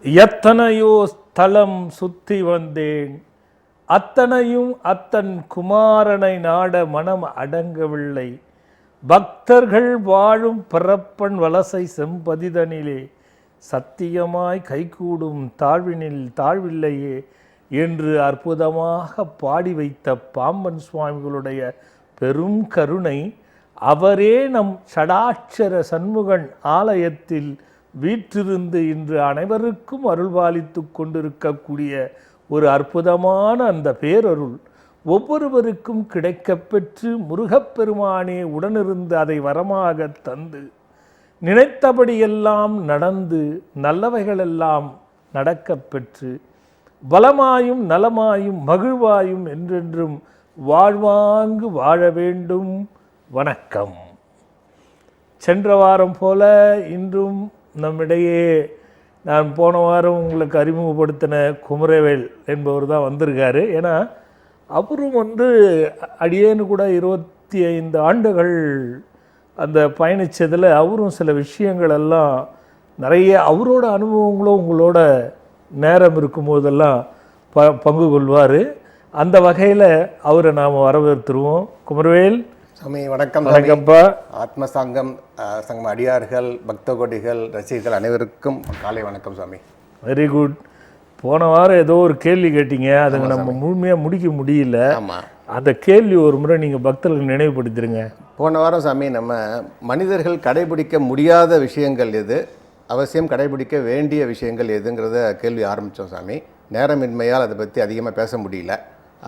எத்தனையோ ஸ்தலம் சுத்தி வந்தேன், அத்தனையும் அத்தன் குமாரனை நாட மனம் அடங்கவில்லை. பக்தர்கள் வாழும் பிறப்பன் வலசை செம்பதிதனிலே சத்தியமாய் கைகூடும் தாழ்வினில் தாழ்வில்லையே என்று அற்புதமாக பாடி வைத்த பாம்பன் சுவாமிகளுடைய பெரும் கருணை, அவரே நம் ஷடாட்சர சண்முகன் ஆலயத்தில் வீற்றிருந்து இன்று அனைவருக்கும் அருள்பாலித்து கொண்டிருக்கக்கூடிய ஒரு அற்புதமான அந்த பேரருள் ஒவ்வொருவருக்கும் கிடைக்கப்பெற்று முருகப்பெருமானே உடனிருந்து அதை வரமாக தந்து நினைத்தபடியெல்லாம் நடந்து நல்லவைகளெல்லாம் நடக்கப் பெற்று பலமாயும் நலமாயும் மகிழ்வாயும் என்றென்றும் வாழ்வாங்கு வாழ வேண்டும். வணக்கம். சென்ற வாரம் போல இன்றும் நம்மிடையே நான் போன வாரம் உங்களுக்கு அறிமுகப்படுத்தின குமரவேல் என்பவர் தான் வந்திருக்காரு. ஏன்னா அவரும் அடியேன்னு கூட 25 ஆண்டுகள் அந்த பயணித்ததில் அவரும் சில விஷயங்கள் எல்லாம் நிறைய அவரோட அனுபவங்களும் உங்களோட நேரம் இருக்கும்போதெல்லாம் பங்கு கொள்வார். அந்த வகையில் அவரை நாம் வரவேற்றுருவோம். குமரவேல் சாமி வணக்கம். வணக்கம்ப்பா. ஆத்ம சங்கம் அடியார்கள், பக்த கோடிகள், ரசிகர்கள் அனைவருக்கும் காலை வணக்கம் சாமி. Very good. போன வாரம் ஏதோ ஒரு கேள்வி கேட்டீங்க, அதுங்க நம்ம முழுமையாக முடிக்க முடியல. அந்த கேள்வி ஒரு முறை நீங்கள் பக்தர்களுக்கு நினைவுபடுத்திடுங்க. போன வாரம் சாமி நம்ம மனிதர்கள் கடைபிடிக்க முடியாத விஷயங்கள் எது, அவசியம் கடைபிடிக்க வேண்டிய விஷயங்கள் எதுங்கிறத கேள்வி ஆரம்பித்தோம் சாமி. நேரமின்மையால் அதை பற்றி அதிகமாக பேச முடியல.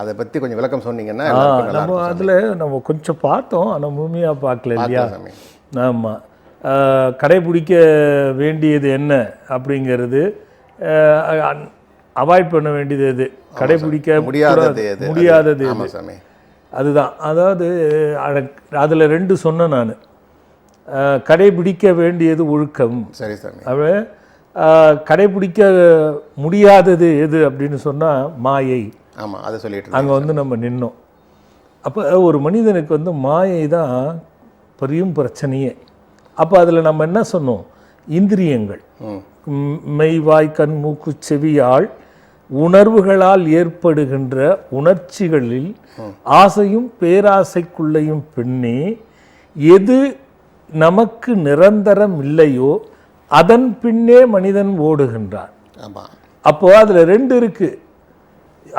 அதை பற்றி கொஞ்சம் விளக்கம் சொன்னீங்கன்னா நம்ம அதில் நம்ம கொஞ்சம் பார்த்தோம், ஆனால் முழுமையாக பார்க்கல இல்லையா? ஆமாம். கடைபிடிக்க வேண்டியது என்ன அப்படிங்கிறது, அவாய்ட் பண்ண வேண்டியது எது, கடைபிடிக்க முடியாதது எது, அதுதான். அதாவது அதில் 2 சொன்னேன் நான். கடைபிடிக்க வேண்டியது ஒழுக்கம். சரி சாமி. கடைபிடிக்க முடியாதது எது அப்படின்னு சொன்னால் மாயை. ஆமாம், அதை சொல்லிட்டு அங்கே நம்ம நின்னோம். அப்போ ஒரு மனிதனுக்கு மாயை தான் பெரும் பிரச்சனையே. அப்போ அதில் நம்ம என்ன சொன்னோம்? இந்திரியங்கள், மெய்வாய் கண் மூக்கு செவியால் உணர்வுகளால் ஏற்படுகின்ற உணர்ச்சிகளில் ஆசையும் பேராசைக்குள்ளையும் பெண்ணே எது நமக்கு நிரந்தரம் இல்லையோ அதன் பின்னே மனிதன் ஓடுகின்றான். அப்போ அதில் 2 இருக்கு.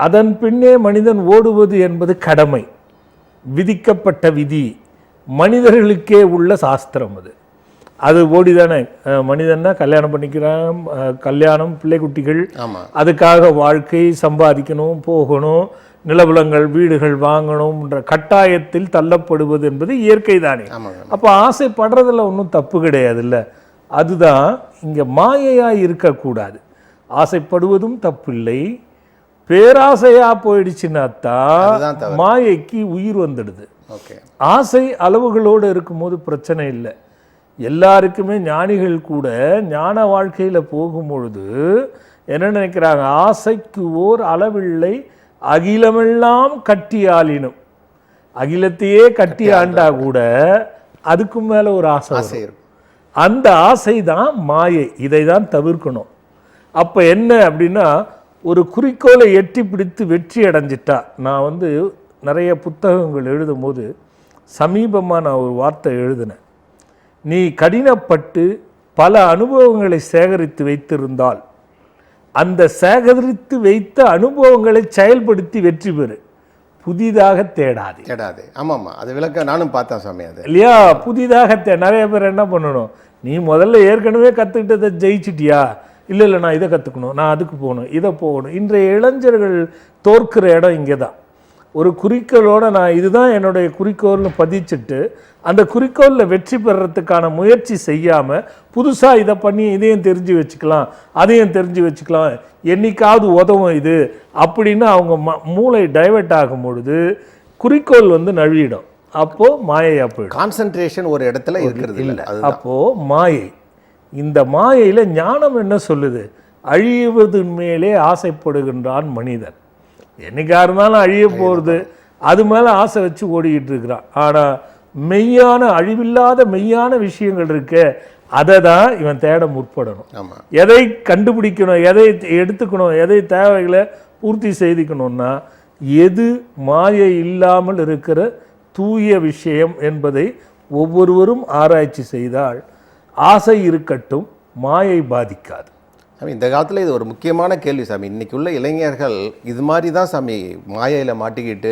அதன் பின்னே மனிதன் ஓடுவது என்பது கடமை, விதிக்கப்பட்ட விதி, மனிதர்களுக்கே உள்ள சாஸ்திரம். அது ஓடிதானே மனிதன்னா கல்யாணம் பண்ணிக்கிறான், கல்யாணம், பிள்ளை குட்டிகள், அதுக்காக வாழ்க்கை, சம்பாதிக்கணும், போகணும், நிலபுலங்கள், வீடுகள் வாங்கணும்ன்ற கட்டாயத்தில் தள்ளப்படுவது என்பது இயற்கை தானே. அப்போ ஆசைப்படுறதுல ஒன்றும் தப்பு கிடையாது இல்லை. அதுதான் இங்கே மாயையாக இருக்கக்கூடாது. ஆசைப்படுவதும் தப்பில்லை. பேராசையாக போயிடுச்சுன்னாத்தான் மாயைக்கு உயிர் வந்துடுது. ஆசை அளவுகளோடு இருக்கும்போது பிரச்சனை இல்லை. எல்லாருக்குமே ஞானிகள் கூட ஞான வாழ்க்கையில் போகும்பொழுது என்ன நினைக்கிறாங்க? ஆசைக்கு ஓர் அளவில்லை, அகிலமெல்லாம் கட்டி ஆளினும். அகிலத்தையே கட்டி ஆண்டா கூட அதுக்கு மேலே ஒரு ஆசை இருக்கும். அந்த ஆசை தான் மாயை. இதை தான் தவிர்க்கணும். அப்போ என்ன அப்படின்னா, ஒரு குறிக்கோளை எட்டி பிடித்து வெற்றி அடைஞ்சிட்டா. நான் நிறைய புத்தகங்கள் எழுதும் போது சமீபமாக நான் ஒரு வார்த்தை எழுதினேன். நீ கடினப்பட்டு பல அனுபவங்களை சேகரித்து வைத்திருந்தால் அந்த சேகரித்து வைத்த அனுபவங்களை செயல்படுத்தி வெற்றி பெறு, புதிதாக தேடாது. ஆமாம், அது விளக்க நானும் பார்த்தேன் சாமி. அது இல்லையா? புதிதாக நிறைய பேர் என்ன பண்ணணும்? நீ முதல்ல ஏற்கனவே கற்றுக்கிட்டதை ஜெயிச்சிட்டியா? இல்லை நான் இதை கற்றுக்கணும், நான் அதுக்கு போகணும், இதை போகணும். இன்றைய இளைஞர்கள் தோற்கிற இடம் இங்கே தான். ஒரு குறிக்கோளோடு நான் இதுதான் என்னுடைய குறிக்கோள்னு பதிச்சுட்டு அந்த குறிக்கோளில் வெற்றி பெறத்துக்கான முயற்சி செய்யாமல் புதுசாக இதை பண்ணி இதையும் தெரிஞ்சு வச்சுக்கலாம், அதையும் தெரிஞ்சு வச்சுக்கலாம், என்னைக்காவது உதவும் இது அப்படின்னு அவங்க மூளை டைவெர்ட் ஆகும் பொழுது குறிக்கோள் நழுவிடும். அப்போது மாயையாக போயிடும். கான்சன்ட்ரேஷன் ஒரு இடத்துல இருக்கிறது இல்லை. அப்போது மாயை. இந்த மாயையில் ஞானம் என்ன சொல்லுது? அழிவதன் மேலே ஆசைப்படுகின்றான் மனிதன். என்னைக்கா இருந்தாலும் அழிய போகிறது, அது மேலே ஆசை வச்சு ஓடிக்கிட்டு இருக்கிறான். ஆனால் மெய்யான அழிவில்லாத மெய்யான விஷயங்கள் இருக்க, அதை தான் இவன் தேட முற்படணும். ஆமாம். எதை கண்டுபிடிக்கணும், எதை எடுத்துக்கணும், எதை தேவைகளை பூர்த்தி செய்திக்கணும்னா எது மாயை இல்லாமல் இருக்கிற தூய விஷயம் என்பதை ஒவ்வொருவரும் ஆராய்ச்சி செய்தால் ஆசை இருக்கட்டும், மாயை பாதிக்காது. சாமி, இந்த காலத்தில் இது ஒரு முக்கியமான கேள்வி சாமி. இன்னைக்கு உள்ள இளைஞர்கள் இது மாதிரி தான் சாமி மாயையில மாட்டிக்கிட்டு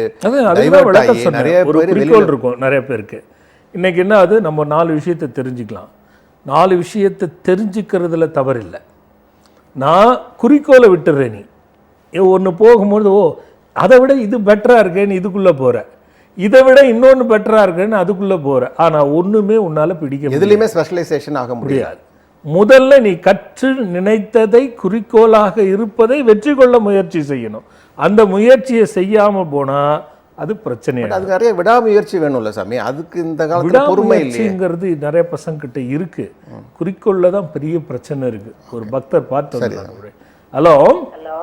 நிறைய குறிக்கோள் இருக்கும் நிறைய பேருக்கு. இன்னைக்கு என்ன அது, நம்ம 4 விஷயத்தை தெரிஞ்சுக்கலாம். 4 விஷயத்தை தெரிஞ்சுக்கிறதுல தவறில்லை. நான் குறிக்கோளை விட்டுறேன். நீ ஒன்று போகும்போது அதை விட இது பெட்டராக இருக்கேன்னு இதுக்குள்ளே போகிற, இதை விட இன்னொன்று பெட்டராக இருக்கேன்னு அதுக்குள்ளே போகிற. ஆனால் ஒன்றுமே உன்னால் பிடிக்க எதுலையுமே ஸ்பெஷலைசேஷன் ஆக முடியாது. முதல்ல நீ கற்று நினைத்ததை குறிக்கோளாக இருப்பதை வெற்றி கொள்ள முயற்சி செய்யணும். அந்த முயற்சியை செய்யாமல் போனால் அது பிரச்சனை. அது நிறைய விடாமுயற்சி வேணும்ல சாமி. அதுக்கு இந்த காலத்தில் பொறுமை இல்லைங்கிறது நிறைய பசங்க கிட்ட இருக்கு. குறிக்கோள்ல தான் பெரிய பிரச்சனை இருக்கு. ஒரு பக்தர் பார்த்து. ஹலோ ஹலோ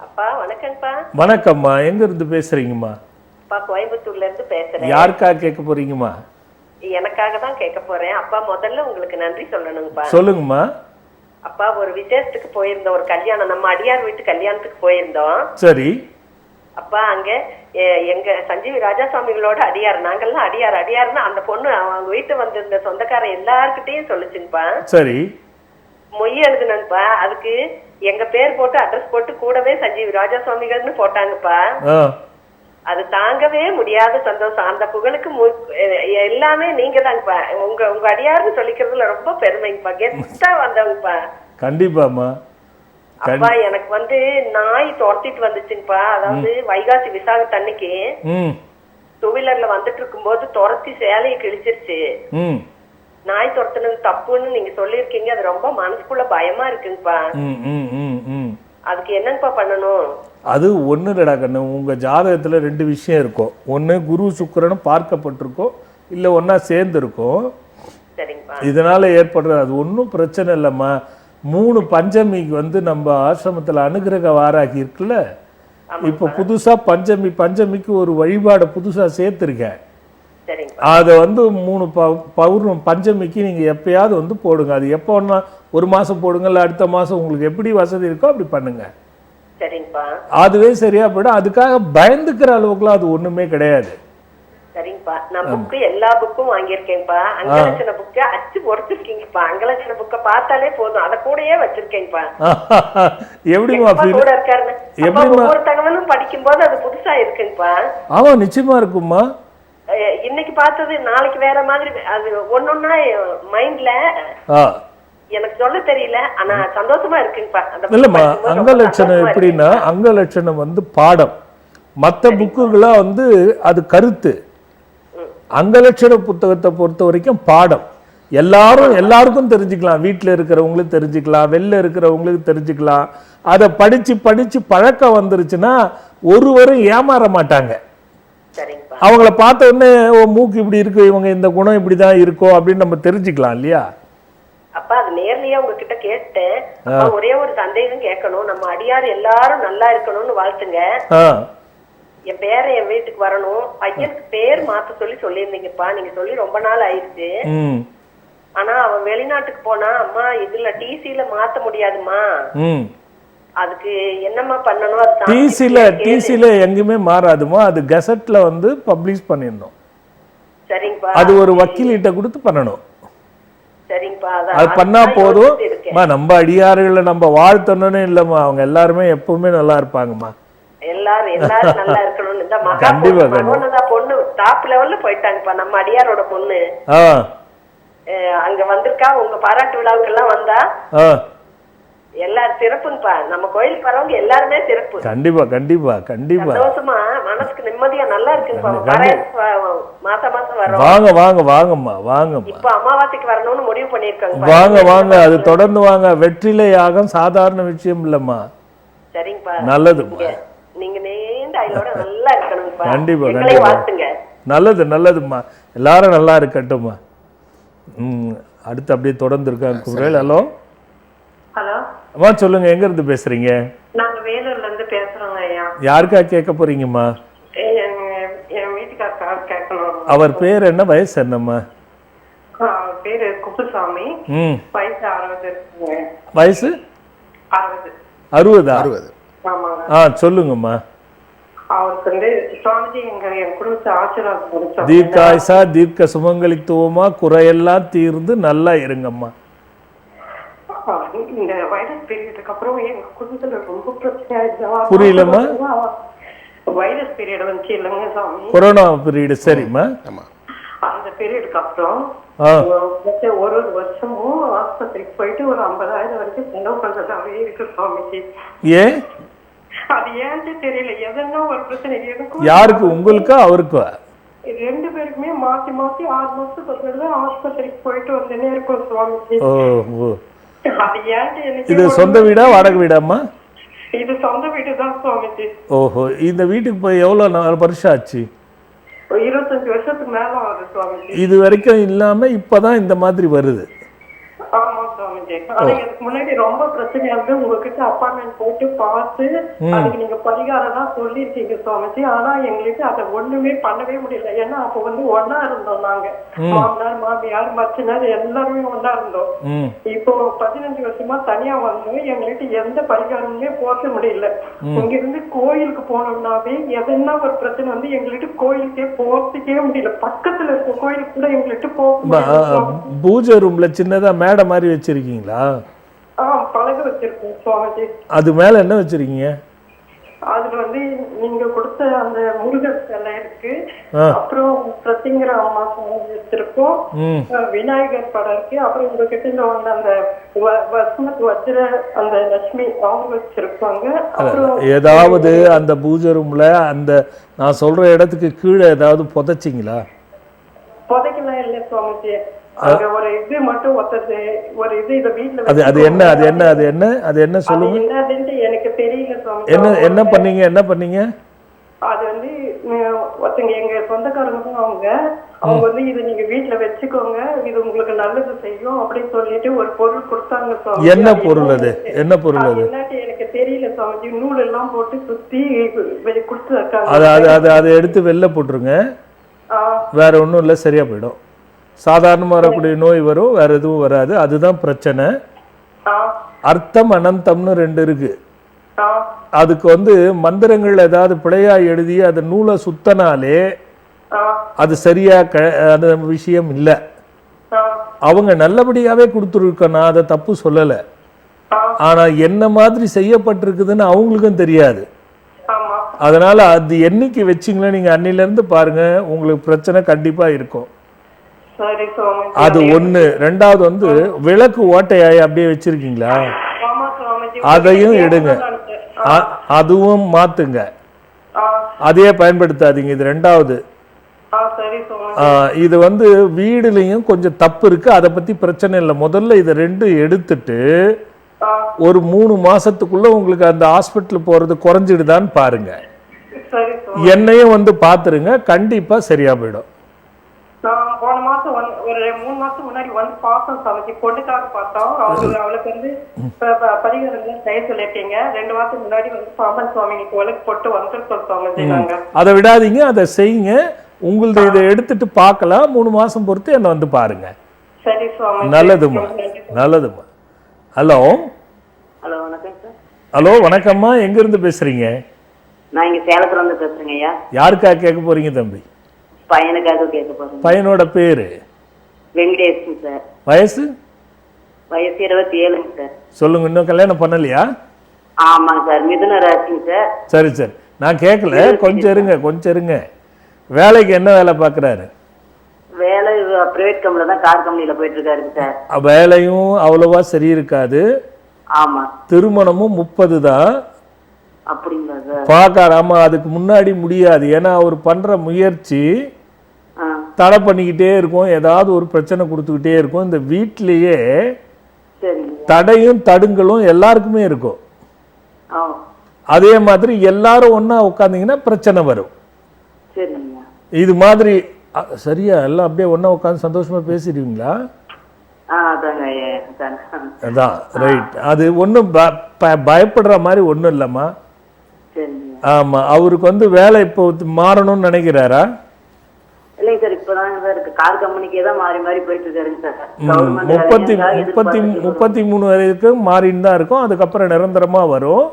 அப்பா, வணக்கம்ப்பா. வணக்கம்மா, எங்க இருந்து பேசுறீங்கம்மா? கோயம்புத்தூர்ல இருந்து பேசுறேன். யாருக்காக கேட்க போறீங்கம்மா? எனக்காக தான் கேட்க போறேன். அப்பா, முதல்ல உங்களுக்கு நன்றி சொல்லணுங்கப்பா. சொல்லுங்கம்மா. அப்பா, ஒரு விசேஷத்துக்கு போயிருந்தோம், ஒரு கல்யாணம், நம்ம அடியார் வீட்டு கல்யாணத்துக்கு போயிருந்தோம். சரி. அப்பா, அங்க எங்க சஞ்சீவி ராஜாசாமிகளோட அடியார், நாங்கெல்லாம் அடியார்னு அந்த பொண்ணு அவங்க வீட்டு வந்திருந்த சொந்தக்காரன் எல்லார்கிட்டையும் சொல்லுச்சுங்கப்பா. சரி. மொய் எழுதுனப்பா, அதுக்கு எங்க பேர் போட்டு அட்ரஸ் போட்டு கூடவே சஞ்சீவி ராஜாசாமிகள்னு போட்டாங்கப்பா. அது தாங்கவே முடியாத சந்தோஷம். அந்த புகழுக்கு எல்லாமே நீங்க தாங்கப்பா. உங்க அடியாருன்னு சொல்லிக்கிறதுல ரொம்ப பெருமைங்கப்பா. கெஸ்டா வந்தவங்கப்பா. கண்டிப்பாமா. அப்பா, எனக்கு நாய் துரத்திட்டு வந்துச்சுங்கப்பா. அதாவது வைகாசி விசாகத்து அன்னைக்கு 2 வீலர்ல வந்துட்டு இருக்கும் போது துரத்தி சேலையை கிழிச்சிருச்சு. நாய் துரத்துனது தப்புன்னு நீங்க சொல்லிருக்கீங்க. அது ரொம்ப மனசுக்குள்ள பயமா இருக்குங்கப்பா. அதுக்கு என்னங்கப்பா பண்ணணும்? அது ஒண்ணு இல்லடா கண்ணு, உங்க ஜாதகத்துல 2 விஷயம் இருக்கும். ஒண்ணு குரு சுக்கிரனும் பார்க்கப்பட்டிருக்கும், இல்ல ஒன்னா சேர்ந்து இருக்கும். இதனால ஏற்படுறது அது ஒன்றும் பிரச்சனை இல்லைம்மா. 3 பஞ்சமிக்கு நம்ம ஆசிரமத்தில் அனுகிரக வாராகி இருக்குல்ல, இப்போ புதுசா பஞ்சமிக்கு ஒரு வழிபாடை புதுசா சேர்த்துருக்கேன். அதை 3 பஞ்சமிக்கு நீங்க எப்பயாவது போடுங்க. அது எப்போன்னா 1 மாசம் போடுங்க, இல்லை அடுத்த மாசம் உங்களுக்கு எப்படி வசதி இருக்கோ அப்படி பண்ணுங்க. அதுவே சரியா போயிடும். அதுக்காக பயந்துக்கிற அளவுக்குலாம் அது ஒண்ணுமே கிடையாது. சரிங்கப்பா. நான் புக்கு எல்லா புக்கும் வாங்கியிருக்கேன்ப்பா. அங்கலட்சண புக்கு அச்சு பொறுத்திருக்கீங்கப்பா. அங்கலட்சண புக்க பார்த்தாலே போதும், அதை கூடயே வச்சிருக்கேன்ப்பா. எப்படிமா கூட இருக்காருன்னு ஒவ்வொரு தகவலும் படிக்கும் போது அது புதுசா இருக்குங்கப்பா. ஆமா, நிச்சயமா இருக்குமா. இன்னைக்கு பார்த்தது நாளைக்கு வேற மாதிரி, அது ஒன்னொன்னா மைண்ட்ல எனக்கு சொல்ல தெரியல. ஆனா சந்தோஷமா இருக்குங்கப்பா. இல்லம்மா, அங்கலட்சணம் எப்படின்னா, அங்கலட்சணம் பாடம், மற்ற புக்குகளா அது கருத்து. அங்கலட்சண புத்தகத்தை பொறுத்த வரைக்கும் பாடம். எல்லாருக்கும் தெரிஞ்சுக்கலாம். வீட்டில் இருக்கிறவங்களுக்கு தெரிஞ்சுக்கலாம், வெளில இருக்கிறவங்களுக்கு தெரிஞ்சுக்கலாம். அதை படிச்சு படிச்சு பழக்கம் வந்துருச்சுன்னா ஒருவரும் ஏமாற மாட்டாங்க. அவங்கள பார்த்த உடனே மூக்கு இப்படி இருக்கு, இவங்க இந்த குணம் இப்படிதான் இருக்கும் அப்படின்னு நம்ம தெரிஞ்சுக்கலாம் இல்லையா? அப்பா, அது நேர்லயே உங்ககிட்ட கேட்டேன். ஒரே ஒரு சந்தேகம் கேட்கணும். நம்ம அடியார் எல்லாரும் நல்லா இருக்கணும்னு வாழ்த்துங்க. என் பேர என் வீட்டுக்கு வரணும். பையனுக்கு பேர் மாத்த சொல்லியிருந்தீங்கப்பா. நீங்க சொல்லி ரொம்ப நாள் ஆயிடுச்சு. ஆனா அவன் வெளிநாட்டுக்கு போனா, அம்மா இதுல டிசில மாத்த முடியாதுமா, அதுக்கு என்னம்மா பண்ணணும்? டிசில எங்குமே மாறாதுமா. அது கெசட்ல பப்ளிஷ் பண்ணிடணும். சரிங்கப்பா. அது ஒரு வக்கீல்கிட்ட கொடுத்து பண்ணணும். சரிங்கப்பா. அது பண்ணா போதும். நம்ம அடியாறுகளை நம்ம வாழ்த்தணும்னு இல்லம்மா, அவங்க எல்லாருமே எப்பவுமே நல்லா இருப்பாங்கம்மா. எல்லாரும் நல்லா இருக்கணும்னு. இந்த கண்டிப்பா பொண்ணு டாப் லெவல்ல போயிட்டாங்கப்பா. நம்ம அடியாரோட பொண்ணு அங்க வந்திருக்கா. உங்க பாராட்டு விழாவுக்கு எல்லாம் வந்தா எல்லாரும் சிறப்புங்கப்பா. நம்ம கோயிலுக்கு வரவங்க எல்லாருமே சிறப்பு. கண்டிப்பா கண்டிப்பா கண்டிப்பா. சந்தோஷமா, மனசுக்கு நிம்மதியா நல்லா இருக்குங்கப்பா. மாசம் வரோம். வாங்கம்மா வாங்க. இப்ப அமாவாசைக்கு வரணும்னு முடிவு பண்ணிருக்காங்க. வாங்க. அது தொடர்ந்து வாங்க. வெற்றிலை யாகம் சாதாரண விஷயம் இல்லம்மா. சரிங்கப்பா. நல்லதுமா. நீங்க நீண்ட ஆயுளோட நல்லா இருக்கணும்ப்பா. கண்டிப்பா வாழ்த்துங்க. நல்லதும்மா. எல்லாரும் நல்லா இருக்கட்டும்மா. அடுத்து அப்படியே தொடர்ந்து இருக்காங்க. ஹலோ அம்மா, சொல்லுங்க, எங்க இருந்து பேசுறீங்க? நாங்க வேலூர்ல இருந்து பேசுறோங்க ஐயா. யாருக்கா கேட்க போறீங்கம்மா? என் வீட்டுக்காரர் கேட்கணும். அவர் பேர் என்ன, வயசு என்னம்மா? பேரு முத்துசாமி. வயசு 60 இருக்குங்க. வயசு 60. 60. 60. ஆமாங்க. சொல்லுங்கம்மா. அவருக்கு வந்து சுவாமிஜி என் குடும்பத்தை ஆசீர்வாதம் தீர்க்காயுசா தீர்க்க சுமங்கலித்துவமா குறையெல்லாம் தீர்ந்து நல்லா இருங்கம்மா. இந்த வைரஸ் பீரியடுக்கு அப்புறம் எங்க குடும்பத்துல ரொம்ப பிரச்சனை. புரியலம்மா. வைரஸ் பீரியட் வந்துச்சு இல்லைங்க சாமி, கொரோனா பீரியடு. சரிம்மா. அந்த பீரியடுக்கு அப்புறம் ஒரு வருஷமும் ஆஸ்பத்திரிக்கு போயிட்டு ஒரு 50,000 வரைக்கும் செலவு பண்றதாவே இருக்கு சுவாமிஜி. ஏன்? அது ஏன்னு தெரியல. எதனா ஒரு பிரச்சனை எனக்கும். யாருக்கு? உங்களுக்கா அவருக்கா? 2 பேருக்குமே மாத்தி மாத்தி 6 மாசத்துக்கு ஒரு தடவை ஆஸ்பத்திரிக்கு போயிட்டு வந்துனே இருக்கும் சுவாமிஜி. அது ஏன்னு எனக்கு. இது சொந்த வீடா வாடகை வீடாம்மா? இது சொந்த வீடு தான் சுவாமிஜி. ஓஹோ. இந்த வீட்டுக்கு போய் எவ்வளவு வருஷம் ஆச்சு? 25 வருஷத்துக்கு மேல ஆகுது சுவாமிஜி. இது வரைக்கும் இல்லாம இப்பதான் இந்த மாதிரி வருது. ஆமா சுவாமிஜி. ஆனா எனக்கு முன்னாடி ரொம்ப பிரச்சனையா இருந்து உங்ககிட்ட அப்பாயின்மெண்ட் போட்டு பார்த்து அதுக்கு நீங்க பரிகாரம் தான் சொல்லிருக்கீங்க சுவாமிஜி. ஆனா எங்களுக்கு அதை ஒண்ணுமே பண்ணவே முடியல. ஏன்னா அப்ப வந்து ஒன்னா இருந்தோம் நாங்க, மாமனார் மாமியார் மச்சினார் எல்லாருமே ஒன்னா இருந்தோம். இப்போ 15 வருஷமா தனியா வந்தோம். எங்களுக்கு எந்த பரிகாரமுமே போக முடியல. இங்க இருந்து கோயிலுக்கு போனோம்னாவே எதனா ஒரு பிரச்சனை வந்து எங்களுக்கு கோயிலுக்கே போறதுக்கே முடியல. பக்கத்துல இருக்க கோயிலுக்கு கூட எங்களுக்கு போக. பூஜை ரூம்ல சின்னதா மேடை மாதிரி வச்சிருக்கீங்களா? பழக வச்சிருக்கோம் சுவாமிஜி. அது மேல என்ன வச்சிருக்கீங்க? அதுல வந்து நீங்க கொடுத்த அந்த முருகர் சிலை இருக்கு, அப்புறம் பிரத்திங்கிற அம்மா வச்சிருக்கோம், விநாயகர் படம் இருக்கு, அப்புறம் உங்ககிட்ட வந்த அந்த வஸ்மத் வஜ்ர அந்த லட்சுமி அவங்க வச்சிருப்பாங்க. ஏதாவது அந்த பூஜை ரூம்ல அந்த நான் சொல்ற இடத்துக்கு கீழே ஏதாவது புதைச்சிங்களா? புதைக்கலாம் இல்ல சுவாமிஜி. அங்க ஒரு இது மட்டும் ஒத்தது ஒரு இது இத வீட்ல அது என்ன அது என்ன அது என்ன அது என்ன சொல்லுங்க. என்னதுன்னு எனக்கு தெரியல சுவாமி. என்ன பண்ணீங்க? அது வந்து ஒருத்தங்க எங்க சொந்தக்காரங்க அவங்க வந்து இதை நீங்க வீட்டுல வச்சுக்கோங்க, இது உங்களுக்கு நல்லது செய்யும் அப்படின்னு சொல்லிட்டு ஒரு பொருள் கொடுத்தாங்க சுவாமி. என்ன பொருள் அது? என்னட்டு எனக்கு தெரியல சுவாமிஜி. நூல் எல்லாம் போட்டு சுத்தி கொடுத்து அதை எடுத்து வெளில போட்டுருங்க. வேற ஒன்றும் இல்லை, சரியா போயிடும். சாதாரணமாக வரக்கூடிய நோய் வரும், வேற எதுவும் வராது. அதுதான் பிரச்சனை. அர்த்தம் அனந்தம்னு 2 இருக்கு. அதுக்கு வந்து மந்திரங்கள் ஏதாவது பிழையா எழுதி அந்த நூலை சுத்தனாலே அது சரியா அந்த விஷயம் இல்லை. அவங்க நல்லபடியாவே கொடுத்துருக்க, நான் அதை தப்பு சொல்லலை. ஆனா என்ன மாதிரி செய்யப்பட்டிருக்குதுன்னு அவங்களுக்கும் தெரியாது. அதனால அது என்னைக்கு வச்சிங்களோ நீங்க அன்னில இருந்து பாருங்க, உங்களுக்கு பிரச்சனை கண்டிப்பா இருக்கும். அது ஒண்ணு. 2வது வந்து விளக்கு ஓட்டையாய் அப்படியே வச்சிருக்கீங்களா? அதையும் எடுங்க, அதுவும் மாத்துங்க. அதையே பயன்படுத்தாதீங்க. இது 2வது. இது வந்து வீடுலயும் கொஞ்சம் தப்பு இருக்கு, அதை பத்தி பிரச்சனை இல்லை. முதல்ல இதை 2 எடுத்துட்டு ஒரு 3 மாசத்துக்குள்ள உங்களுக்கு அந்த ஹாஸ்பிட்டல் போறது குறைஞ்சிடுதான்னு பாருங்க. என்னையும் வந்து பாத்துருங்க, கண்டிப்பா சரியா போயிடும். நான் போன மாசம் ஒரு 3 மாசம் முன்னாடி வந்து பார்த்தோம் சாமிஜி. பொண்ணுக்காக பார்த்தோம். அவளுக்கு வந்து பரிகாரம் செய்ய சொல்லிட்டீங்க. 2 மாசம் முன்னாடி வந்து பாம்பன் சுவாமிக்கு விளக்கு போட்டு வந்துருக்கோம் சாமிஜி. நாங்க அதை விடாதீங்க, அதை செய்யுங்க. உங்களது இதை எடுத்துட்டு பார்க்கலாம். 3 மாசம் பொறுத்து என்ன வந்து பாருங்க. சரி சுவாமி. நல்லதுமா. ஹலோ வணக்கம் சார். ஹலோ வணக்கம்மா. எங்க இருந்து பேசுறீங்க? நான் இங்க சேலத்துல இருந்து பேசுறேங்க ஐயா. யாருக்காக கேட்க போறீங்க தம்பி? பையனுக்காக கேட்க போறேன். பையனோட பேரு? வெங்கடேஷ் சார். வயசு? வயசு 27 சார். சொல்லுங்க. இன்னும் கல்யாணம் பண்ணலையா? ஆமாங்க சார். மிதுன ராசிங்க சார். சரி. நான் கேட்கல, கொஞ்சம் இருங்க. வேலைக்கு என்ன வேலை பார்க்குறாரு? வேலை பிரைவேட் கம்பெனில தான், கார் கம்பெனில போயிட்டு இருக்காரு சார். வேலையும் அவ்வளவா சரி இருக்காது. ஆமா. திருமணமும் 30 தான். அப்படிங்களா சார்? பார்க்காராமா. அதுக்கு முன்னாடி முடியாது. ஏன்னா அவர் பண்ற முயற்சி தடை பண்ணிக்கிட்டே இருக்கும், ஏதாவது ஒரு பிரச்சனை கொடுத்துக்கிட்டே இருக்கும். இந்த வீட்டிலேயே தடையும் தடுங்களும் எல்லாருக்குமே இருக்கும். அதே மாதிரி எல்லாரும் ஒன்னா உட்காந்தீங்கன்னா பிரச்சனை வரும். இது மாதிரி சரியா எல்லாம் அப்படியே ஒன்னா உட்காந்து சந்தோஷமா பேசிடுவீங்களா? அதான் ரைட். அது ஒன்றும் பயப்படுற மாதிரி ஒன்றும் இல்லைம்மா. ஆமா. அவருக்கு வந்து வேலை இப்போ மாறணும்னு நினைக்கிறாரா? இல்லைங்க சார். இப்பதான் இருக்கு கார் கம்பெனிக்கே தான் மாறி மாறி போயிட்டு இருக்காருங்க சார். 33 வரைக்கும் மாறின்னு தான் இருக்கும். அதுக்கப்புறம் நிரந்தரமா வரும்.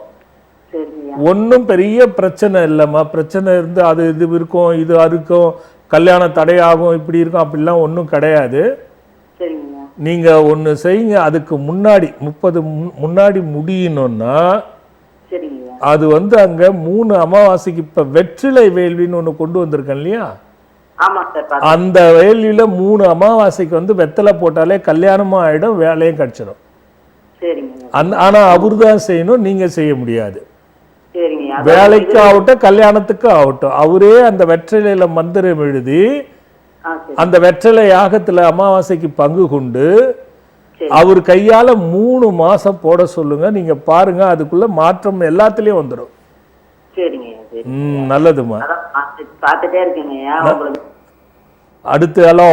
சரிங்க. ஒன்றும் பெரிய பிரச்சனை இல்லைம்மா. பிரச்சனை இருந்து அது இது இருக்கும், இது இருக்கும், கல்யாணம் தடையாகும், இப்படி இருக்கும், அப்படிலாம் ஒன்றும் கிடையாது. சரிங்க. நீங்க ஒன்று செய்யுங்க. அதுக்கு முன்னாடி 30 முன்னாடி முடியணும்னா சரிங்க. அது அங்க 3 அமாவாசைக்கு இப்ப வெற்றிலை வேள்வின்னு ஒன்று கொண்டு வந்திருக்கேன் இல்லையா? ஆமா சார். அந்த வேள்வியில 3 அமாவாசைக்கு வெத்தலை போட்டாலே கல்யாணமும் ஆயிடும், வேலையும் கிடைச்சிடும். சரிங்க. ஆனா அவரு தான் செய்யணும், நீங்க செய்ய முடியாது. சரிங்க. வேலைக்கு ஆகட்டும் கல்யாணத்துக்கு ஆகட்டும் அவரே அந்த வெற்றிலையில மந்திரம் எழுதி அந்த வெற்றிலை யாகத்துல அமாவாசைக்கு பங்கு கொண்டு அவர் கையால 3 மாசம் போட சொல்லுங்க. நீங்க பாருங்க, அதுக்குள்ள மாற்றம் எல்லாத்துலயும் வந்துடும். நல்லதுமா. அடுத்து ஹலோ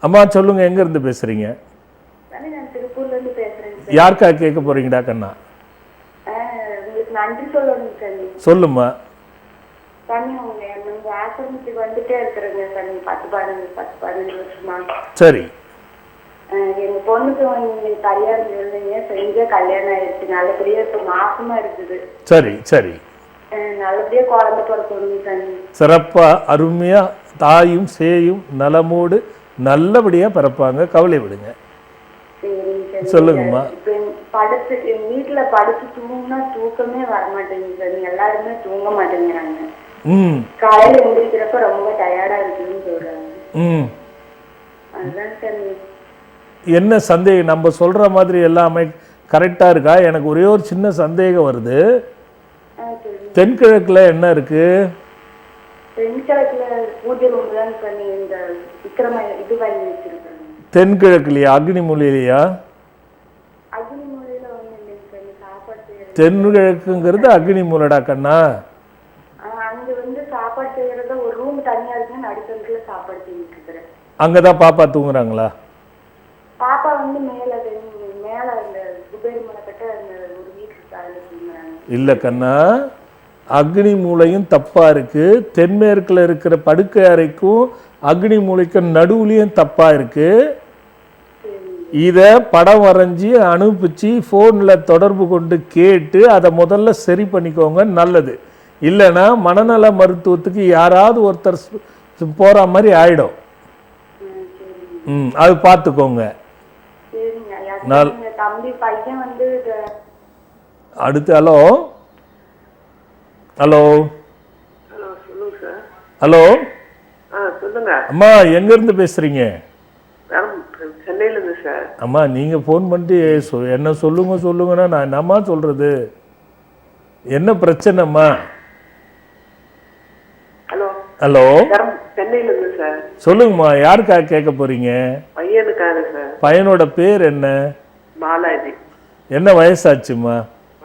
அம்மா சொல்லுங்க, எங்க இருந்து பேசுறீங்க? யாருக்கா கேட்க போறீங்கடா கண்ணா? சொல்லுமா. சரி. எங்க பொண்ணுக்கு கல்யாணம் இல்லைங்க, செஞ்ச கல்யாணம் ஆயிடுச்சு, நல்லபடியா இப்ப மாசமா இருக்குது. சரி சரி. நல்லபடியா குழந்தை பிறக்கணும் சாமி. சிறப்பா அருமையா தாயும் சேயும் நலமோடு நல்லபடியா பிறப்பாங்க, கவலை விடுங்க. சொல்லுங்கம்மா. படுத்து வீட்டுல படுத்து தூங்கினா தூக்கமே வரமாட்டேங்குது சாமி. எல்லாருமே தூங்க மாட்டேங்கிறாங்க. காலையில எந்திரிக்கிறப்ப ரொம்ப டயர்டா இருக்குன்னு சொல்றாங்க. அதுதான் சாமி. என்ன சந்தேகம்? நம்ம சொல்ற மாதிரி எல்லாமே கரெக்டா இருக்கா? எனக்கு ஒரே ஒரு சின்ன சந்தேகம் வருது. தென்கிழக்குல என்ன இருக்கு? தென்கிழக்குல பூஜை ரூம் தான் சாமி. இந்த விக்ரம இது வாங்கி வச்சிருக்காங்க. தென்கிழக்குலையா? அக்னிமூலையிலையா? அக்னிமூலையில ஒண்ணு இல்லைங்க சாமி. சாப்பாடு தென்கிழக்குங்கிறது அக்னிமூலடா கண்ணா. அங்க சாப்பாடு செய்யறத ஒரு ரூம் தனியா இருக்கு, நடுத்தரத்துல சாப்பாடு செஞ்சுட்டு இருக்கிறேன். அங்கதான் பாப்பா தூங்குறாங்களா? பாப்பா மேல மேல அந்த குபேர் மலை கட்ட அந்த ஒரு வீட்டுக்கு அதுல தூங்குறாங்க. இல்ல கண்ணா, அக்னி மூலையும் தப்பா இருக்கு. தென்மேற்குல இருக்கிற படுக்கை அறைக்கும் அக்னி மூலைக்கும் நடுவுலையும் தப்பா இருக்கு. இத படம் வரைஞ்சி அனுப்பிச்சு போன்ல தொடர்பு கொண்டு கேட்டு அதை முதல்ல சரி பண்ணிக்கோங்க, நல்லது. இல்லைன்னா மனநல மருத்துவத்துக்கு யாராவது ஒருத்தர் போற மாதிரி ஆயிடும். அது பார்த்துக்கோங்க. அடுத்து ஹலோ ஹலோ ஹலோ சொல்லுங்க அம்மா, எங்க இருந்து பேசுறீங்க? சென்னையில இருந்து சார். அம்மா நீங்க போன் பண்ணிட்டு என்ன சொல்லுங்கன்னா நான் என்னம்மா சொல்றது? என்ன பிரச்சனைம்மா? ஹலோ ஹலோ சென்னையில இருந்து சார். சொல்லுங்கம்மா, யாருக்கா கேட்க போறீங்க? பையனுக்காக சார். பையனோட பேர் என்ன? பாலாஜி. என்ன வயசாச்சுமா?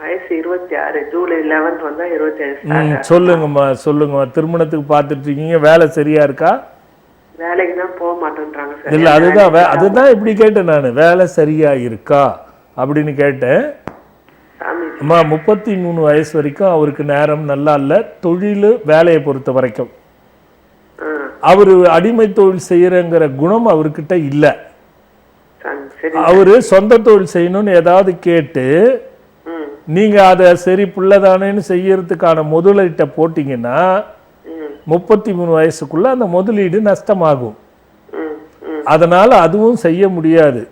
வயசு 26. ஜூலை 11 வந்தா 27. சொல்லுங்கம்மா சொல்லுங்கம்மா. திருமணத்துக்கு பார்த்துட்டு இருக்கீங்க, வேலை சரியா இருக்கா? வேலைக்கு தான் போக மாட்டேன்றாங்க சார். இல்ல அதுதான் இப்படி கேட்டேன் நான், வேலை சரியா இருக்கா அப்படின்னு கேட்டேன். அம்மா 33 வயசு வரைக்கும் அவருக்கு நேரம் நல்லா இல்ல. தொழில் வேலையை பொறுத்த வரைக்கும் அவரு அடிமை தொழில் செய்யறங்கிற குணம் அவர்கிட்ட இல்ல. அவரு சொந்த தொழில் செய்யணும்னு ஏதாவது கேட்டு நீங்க அதை சரி புள்ளதானேன்னு செய்யறதுக்கான முதலீட்டை போட்டீங்கன்னா 33 வயசுக்குள்ள அந்த முதலீடு நஷ்டமாகும். அதனால அதுவும் செய்ய முடியாது.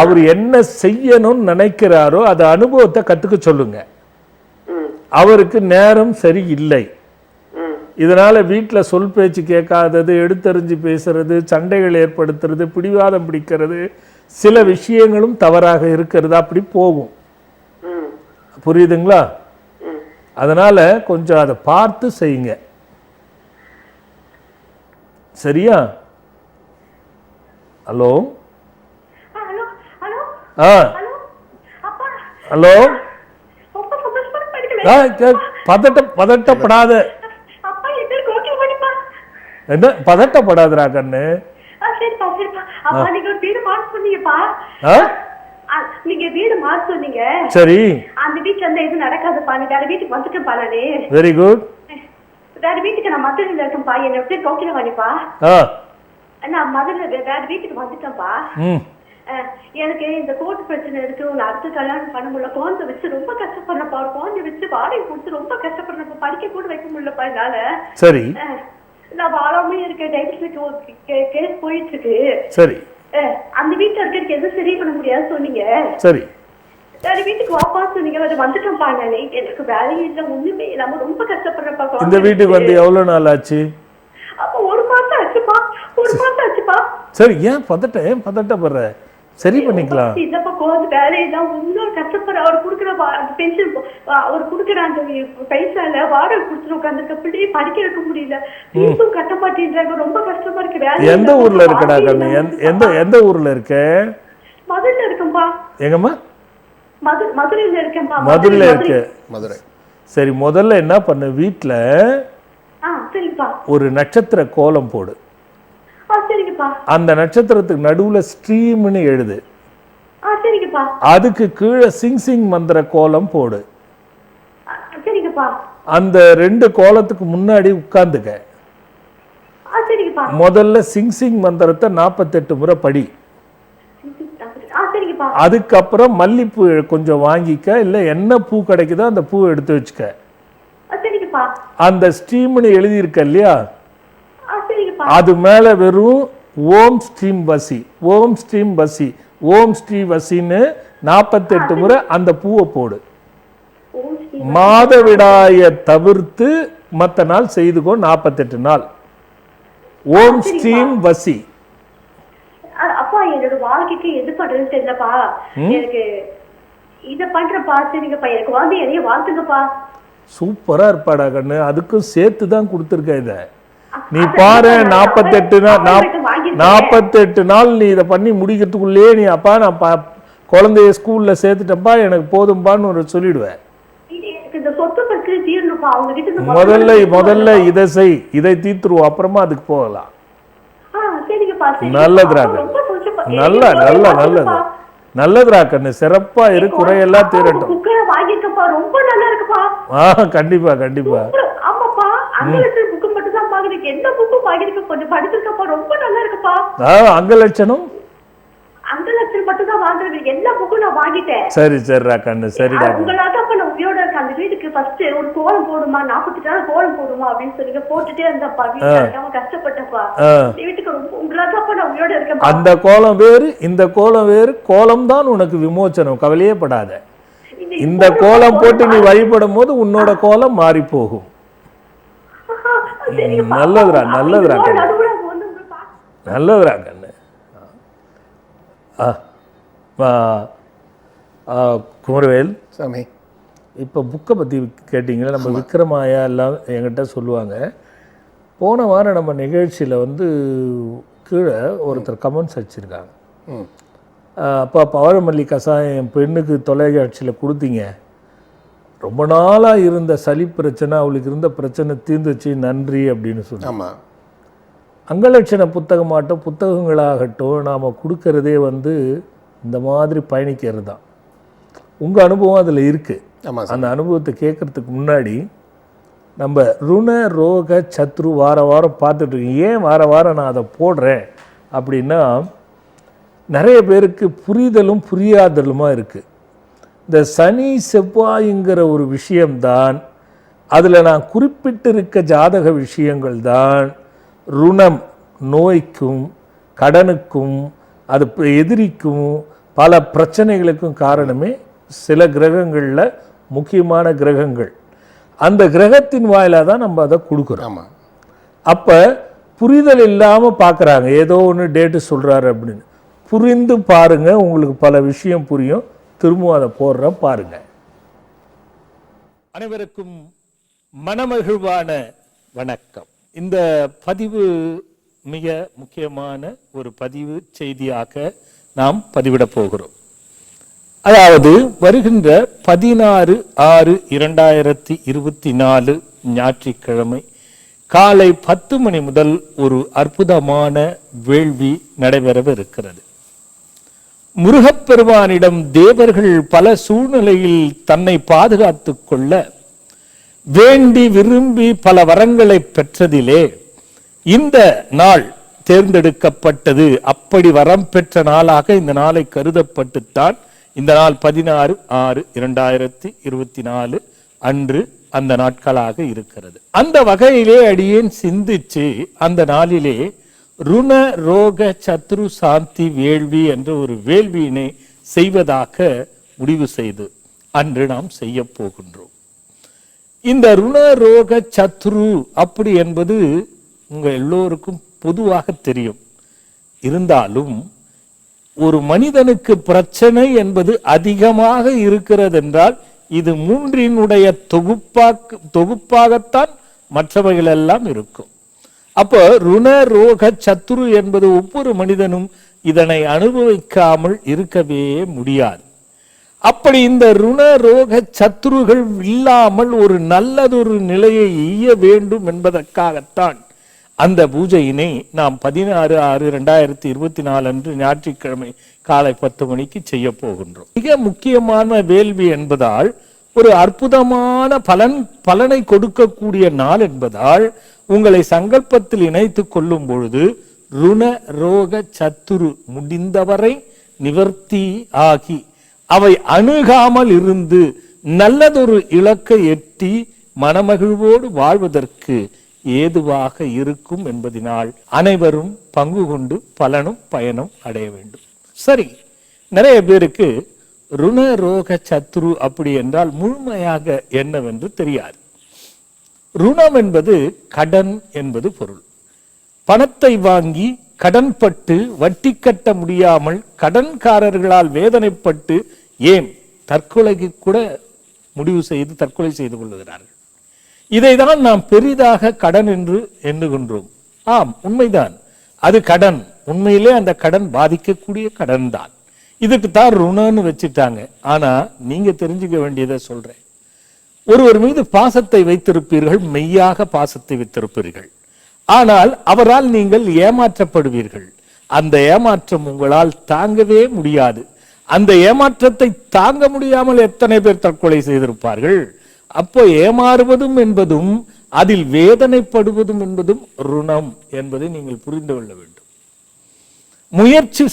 அவர் என்ன செய்யணும்னு நினைக்கிறாரோ அது அனுபவத்தை கத்துக்க சொல்லுங்க. அவருக்கு நேரம் சரி இல்லை. இதனால வீட்டுல சொல் பேச்சு கேட்காதது, எடுத்தறிஞ்சு பேசுறது, சண்டைகள் ஏற்படுத்துறது, பிடிவாதம் பிடிக்கிறது, சில விஷயங்களும் தவறாக இருக்கிறது, அப்படி போகும். புரியுதுங்களா? அதனால கொஞ்சம் அதை பார்த்து செய்யுங்க. சரியா? ஹலோ ஹலோ பதட்டப்படாத. என்ன பதட்டப்படாதரா கண்ணு? சரி, அந்த வீட்டுல இது நடக்காதுப்பா, நீ வேற வீட்டுக்கு வந்துட்டேன்ப்பா நானு. Very good. வேற வீட்டுக்கு நான் மதுரையில இருக்கேன்ப்பா. என்னை விட்டு கோக்கிலவாணிப்பா. ஆ நான் மதுரையில வேற வீட்டுக்கு வந்துட்டேன்ப்பா. ம் எனக்கு இந்த கோர்ட் பிரச்சனை இருக்கு. உங்களை அடுத்து கல்யாணம் பண்ண முடியல. குழந்தை வச்சு ரொம்ப கஷ்டப்படுறப்பா. ஒரு குழந்தை வச்சு வாடகை கொடுத்து ரொம்ப கஷ்டப்படுறப்ப. படிக்க கூட வைக்க முடியலப்பா என்னால. சரி நான் வாழாமே இருக்கேன். டைவர்ஸ் கேஸ் போயிட்டு இருக்கு. சரி அந்த வீட்டுல இருக்கிறதுக்கு எதுவும் சரி பண்ண முடியாது சொன்னீங்க. சரி வேற வீட்டுக்கு வாப்பா சொன்னீங்க. வேற வந்துட்டோம்ப்பா. நானே எனக்கு வேலையே இல்லை, ஒண்ணுமே இல்லாம ரொம்ப கஷ்டப்படுறப்பா. இந்த வீட்டுக்கு வந்து எவ்வளவு நாள் ஆச்சு? அப்ப 1 மாசம் ஆச்சுப்பா. 1 மாசம் ஆச்சுப்பா. சரி ஏன் பதட்டப்படுற? சரி பண்ணிக்கலாம். இல்லப்பா குழந்தை வேலையெல்லாம் இன்னும் கஷ்டப்படுற. அவர் கொடுக்குற பென்ஷன், அவர் கொடுக்குற அந்த பைசால வாடகை கொடுத்துட்டு உட்காந்துருக்க. பிள்ளையை படிக்க வைக்க முடியல. ஃபீஸும் கட்ட மாட்டேன்றாங்க. ரொம்ப கஷ்டமா இருக்கு. வேலை எந்த ஊர்ல இருக்கடா கண்ணு? எந்த ஊர்ல இருக்க? மதுரையில இருக்கேன்பா. எங்கம்மா? மதுரையில இருக்கேன்பா. மதுரையில இருக்கு. மதுரை. சரி முதல்ல என்ன பண்ணு, வீட்டுல சரிப்பா ஒரு நட்சத்திர கோலம் போடு. சரிங்கப்பா. அந்த நட்சத்திரத்துக்கு நடுவுல ஸ்ட்ரீம்னு எழுது. சரிங்கப்பா. அதுக்கு கீழே சிங் மந்திர கோலம் போடு. சரிங்கப்பா. அந்த 2 கோலத்துக்கு முன்னாடி உட்கார்ந்துக்க. சரிங்கப்பா. முதல்ல சிங் மந்திரத்தை 48 முறை படி. சரிங்கப்பா. அதுக்கப்புறம் மல்லிப்பூ கொஞ்சம் வாங்கிக்க, இல்ல என்ன பூ கிடைக்குதோ அந்த பூ எடுத்து வச்சுக்க. சரிங்கப்பா. அந்த ஸ்ட்ரீம்னு எழுதி இருக்க இல்லையா, சரிங்கப்பா. அது மேல வெறும் ஓம் ஸ்ரீம் வசி, ஓம் ஸ்ரீம் வசி, ஓம் ஸ்ரீ வசின்னு 48 முறை அந்த பூவை போடு. மாதவிடாய தவிர்த்து மற்ற நாள் செய்துக்கோ. 48 நாள் ஓம் ஸ்ரீம் வசி. அப்பா என்னோட வாழ்க்கைக்கு எது பண்றதுன்னு தெரியலப்பா. எனக்கு இத பண்றப்பா. சரிங்கப்பா. எனக்கு வந்து என்னைய வாழ்த்துங்கப்பா. சூப்பரா இருப்பாடா கண்ணு. அதுக்கும் சேர்த்து தான் கொடுத்துருக்க. இத நீ பாரு, 48 நாள் நீ இதை பண்ணி முடிக்கிறதுக்குள்ளேயே நீ அப்பா நான் குழந்தைய ஸ்கூல்ல சேர்த்துட்டப்பா எனக்கு போதும்பான்னு ஒரு சொல்லிடுவேன். முதல்ல இதை செய், இதை தீர்த்துருவோம், அப்புறமா அதுக்கு போகலாம். நல்லதுடா நல்லதுடா கண்ணு. சிறப்பா இரு, குறையெல்லாம் தீரட்டும். கண்டிப்பா கண்டிப்பா. அங்கலட்சணம் சரி சரிடா கண்ணு. சரிடா அந்த வீட்டுக்கு ஃபர்ஸ்ட் ஒரு கோலம் போடுமா, 48 நாள் கோலம் போடுமா அப்படின்னு சொல்லி போட்டுட்டே இருந்தப்பா. கஷ்டப்பட்டப்பா. வீட்டுக்கு உங்களாக்கப்ப நான் உயிரோட இருக்கேன். அந்த கோலம் வேறு, இந்த கோலம் வேறு. கோலம் தான் உனக்கு விமோச்சனம், கவலையே படாத. இந்த கோலம் போட்டு நீ வழிபடும் போது உன்னோட கோலம் மாறி போகும். நல்லதுடா நல்லதுடா கண்ணு. நல்லதுடா கண்ணு. குமரவேல் சாமி, இப்போ புக்கை பற்றி கேட்டிங்களா? நம்ம விக்ரமாயா எல்லாம் என்கிட்ட சொல்லுவாங்க. போன வாரம் நம்ம நிகழ்ச்சியில் வந்து கீழே ஒருத்தர் கமெண்ட்ஸ் வச்சுருக்காங்க. அப்போ பவழமல்லி கசாயம் என் பெண்ணுக்கு தொலைக்காட்சியில் கொடுத்தீங்க, ரொம்ப நாளாக இருந்த சளி பிரச்சனை, அவளுக்கு இருந்த பிரச்சனை தீர்ந்துச்சு, நன்றி அப்படின்னு சொன்னாங்க. அங்கலட்சண புத்தகமாகட்டும் புத்தகங்களாகட்டும் நாம் கொடுக்கறதே வந்து இந்த மாதிரி பயணிக்கிறது தான். உங்கள் அனுபவம் அதில் இருக்குது. அந்த அனுபவத்தை கேட்குறதுக்கு முன்னாடி நம்ம ருண ரோக சத்ரு வாரம் பார்த்துட்ருக்கோம். ஏன் வாரம் நான் அதை போடுறேன் அப்படின்னா, நிறைய பேருக்கு புரிதலும் புரியாதலுமா இருக்குது. இந்த சனி செவ்வாய்ங்கிற ஒரு விஷயம்தான், அதில் நான் குறிப்பிட்டிருக்க ஜாதக விஷயங்கள் தான் ருணம், நோய்க்கும் கடனுக்கும் அது எதிரிக்கும் பல பிரச்சனைகளுக்கும் காரணமே சில கிரகங்களில் முக்கியமான கிரகங்கள். அந்த கிரகத்தின் வாயிலாக தான் நம்ம அதை கொடுக்குறோம். அப்போ புரிதல் இல்லாமல் பார்க்குறாங்க, ஏதோ ஒன்று டேட்டு சொல்கிறாரு அப்படின்னு. புரிந்து பாருங்க, உங்களுக்கு பல விஷயம் புரியும். திரும்பவும் அதை போடுறேன் பாருங்க. அனைவருக்கும் மனமகிழ்வான வணக்கம். இந்த பதிவு மிக முக்கியமான ஒரு பதிவு செய்தியாக நாம் பதிவிட போகிறோம். அதாவது வருகின்ற 16/6/2024 ஞாயிற்றுக்கிழமை காலை 10 மணி முதல் ஒரு அற்புதமான வேள்வி நடைபெறவிருக்கிறது. முருகப்பெருமானிடம் தேவர்கள் பல சூழ்நிலையில் தன்னை பாதுகாத்து கொள்ள வேண்டி விரும்பி பல வரங்களை பெற்றதிலே இந்த நாள் தேர்ந்தெடுக்கப்பட்டது. அப்படி வரம் பெற்ற நாளாக இந்த நாளை கருதப்பட்டுத்தான் இந்த நாள் 16/6/2024 அன்று அந்த நாட்களாக இருக்கிறது. அந்த வகையிலே அடியேன் சிந்திச்சு அந்த நாளிலே ருண ரோக சத்ரு சாந்தி வேள்வி என்ற ஒரு வேள்வியினை செய்வதாக முடிவு செய்து அன்று நாம் செய்ய போகின்றோம். இந்த ருண ரோக சத்ரு அப்படி என்பது உங்க எல்லோருக்கும் பொதுவாக தெரியும். இருந்தாலும் ஒரு மனிதனுக்கு பிரச்சனை என்பது அதிகமாக இருக்கிறது என்றால் இது மூன்றினுடைய தொகுப்பாகத்தான் மற்றவைகள் எல்லாம் இருக்கும். அப்போ ருண ரோக சத்ரு என்பது ஒவ்வொரு மனிதனும் இதனை அனுபவிக்காமல் இருக்கவே முடியாது. அப்படி இந்த ருண ரோக சத்ருகள் இல்லாமல் ஒரு நல்லதொரு நிலையை ஈய வேண்டும் என்பதற்காகத்தான் அந்த பூஜையினை நாம் 16/6/2024 அன்று ஞாயிற்றுக்கிழமை காலை 10 மணிக்கு செய்ய போகின்றோம். மிக முக்கியமான வேள்வி என்பதால் ஒரு அற்புதமான பலனை கொடுக்கக்கூடிய நாள் என்பதால் உங்களை சங்கல்பத்தில் இணைத்துக் கொள்ளும் பொழுது ருண ரோக சத்துரு முடிந்தவரை நிவர்த்தி ஆகி அவை அணுகாமல் இருந்து நல்லதொரு இலக்கை எட்டி மனமகிழ்வோடு வாழ்வதற்கு ஏதுவாக இருக்கும் என்பதனால் அனைவரும் பங்கு கொண்டு பலனும் பயனும் அடைய வேண்டும். சரி, நிறைய பேருக்கு ருண ரோக சத்ரு அப்படி என்றால் முழுமையாக என்னவென்று தெரியாது. ருணம் என்பது கடன் என்பது பொருள். பணத்தை வாங்கி கடன்பட்டு வட்டி கட்ட முடியாமல் கடன்காரர்களால் வேதனைப்பட்டு ஏன் தற்கொலைக்கு கூட முடிவு செய்து தற்கொலை செய்து கொள்ளுகிறார்கள். இதைதான் நாம் பெரிதாக கடன் என்று எண்ணுகின்றோம். ஆம், உண்மைதான், அது கடன். உண்மையிலே அந்த கடன் பாதிக்கக்கூடிய கடன் தான். இதுக்கு தான் ருணன்னு வச்சுட்டாங்க. ஆனா நீங்க தெரிஞ்சுக்க வேண்டியதை சொல்றேன். ஒருவர் மீது பாசத்தை வைத்திருப்பீர்கள், மெய்யாக பாசத்தை வைத்திருப்பீர்கள். ஆனால் அவரால் நீங்கள் ஏமாற்றப்படுவீர்கள். அந்த ஏமாற்றம் உங்களால் தாங்கவே முடியாது. அந்த ஏமாற்றத்தை தாங்க முடியாமல் எத்தனை பேர் தற்கொலை செய்திருப்பார்கள். அப்போ ஏமாறுவதும் என்பதும் அதில் வேதனைப்படுவதும் என்பதும் ருணம் என்பதை நீங்கள் புரிந்து கொள்ள வேண்டும். முயற்சி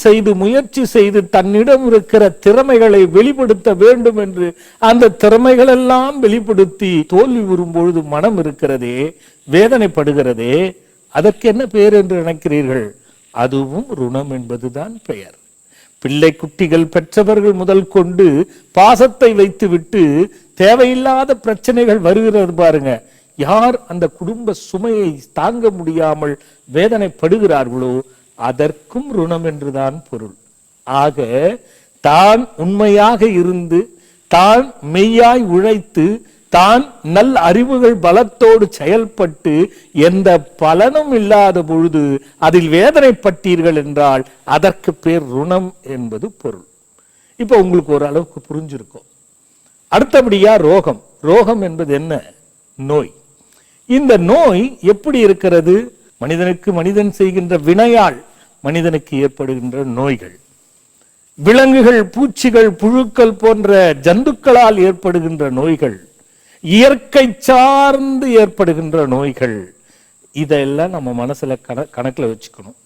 செய்து தன்னிடம் இருக்கிற திறமைகளை வெளிப்படுத்த வேண்டும் என்று அந்த திறமைகள் எல்லாம் வெளிப்படுத்தி தோல்வி வரும்பொழுது மனம் இருக்கிறதே, வேதனைப்படுகிறதே, அதற்கு என்ன பெயர் என்று நினைக்கிறீர்கள்? அதுவும் ருணம் என்பதுதான் பெயர். பிள்ளை குட்டிகள் பெற்றவர்கள் முதல் கொண்டு பாசத்தை வைத்துவிட்டு தேவையில்லாத பிரச்சனைகள் வருகிறது பாருங்க. யார் அந்த குடும்ப சுமையை தாங்க முடியாமல் வேதனைப்படுகிறார்களோ அதற்கும் ருணம் என்றுதான் பொருள். ஆக தான் உண்மையாக இருந்து தான் மெய்யாய் உழைத்து தான் நல் அறிவுகள் பலத்தோடு செயல்பட்டு எந்த பலனும் இல்லாத பொழுது அதில் வேதனைப்பட்டீர்கள் என்றால் அதற்கு பேர் ருணம் என்பது பொருள். இப்ப உங்களுக்கு ஒரு அளவுக்கு புரிஞ்சிருக்கும். அடுத்தபடியா ரோகம். ரோகம் என்பது என்ன? நோய். இந்த நோய் எப்படி இருக்கிறது? மனிதனுக்கு மனிதன் செய்கின்ற வினையால் மனிதனுக்கு ஏற்படுகின்ற நோய்கள், விலங்குகள், பூச்சிகள், புழுக்கள் போன்ற ஜந்துக்களால் ஏற்படுகின்ற நோய்கள், இயற்கை சார்ந்து ஏற்படுகின்ற நோய்கள், இதெல்லாம் நம்ம மனசுல கணக்குல வச்சுக்கணும்.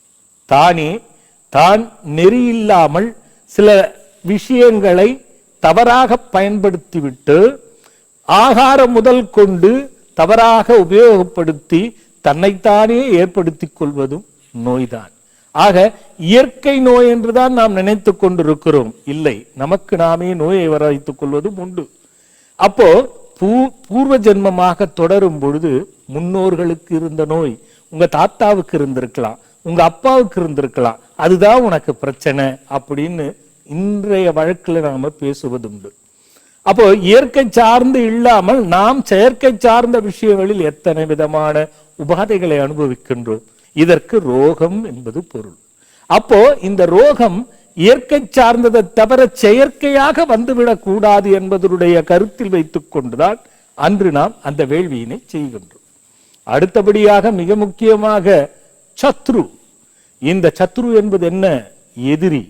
தான் நெறியில்லாமல் சில விஷயங்களை தவறாக பயன்படுத்திவிட்டு ஆகாரம் முதல் கொண்டு தவறாக உபயோகப்படுத்தி தன்னைத்தானே ஏற்படுத்திக் கொள்வதும் நோய்தான். ஆக இயற்கை நோய் என்றுதான் நாம் நினைத்துக் கொண்டிருக்கிறோம். இல்லை, நமக்கு நாமே நோயை வர வைத்துக் கொள்வதும் உண்டு. அப்போ பூர்வ ஜென்மமாக தொடரும் பொழுது முன்னோர்களுக்கு இருந்த நோய் உங்க தாத்தாவுக்கு இருந்திருக்கலாம், உங்க அப்பாவுக்கு இருந்திருக்கலாம், அதுதான் உனக்கு பிரச்சனை அப்படின்னு இன்றைய வழக்கில் நாம பேசுவதுண்டு. அப்போ இயற்கை சார்ந்து இல்லாமல் நாம் செயற்கை சார்ந்த விஷயங்களில் எத்தனை விதமான உபாதைகளை அனுபவிக்கின்றோம். இதற்கு ரோகம் என்பது பொருள். அப்போ இந்த ரோகம் இயற்கை சார்ந்ததை தவிர செயற்கையாக வந்துவிடக் கூடாது என்பதனுடைய கருத்தில் வைத்துக் கொண்டுதான் அன்று நாம் அந்த வேள்வியினை செய்கின்றோம். அடுத்தபடியாக மிக முக்கியமாக சத்ரு. இந்த சத்ரு என்பது என்ன? எதிரி.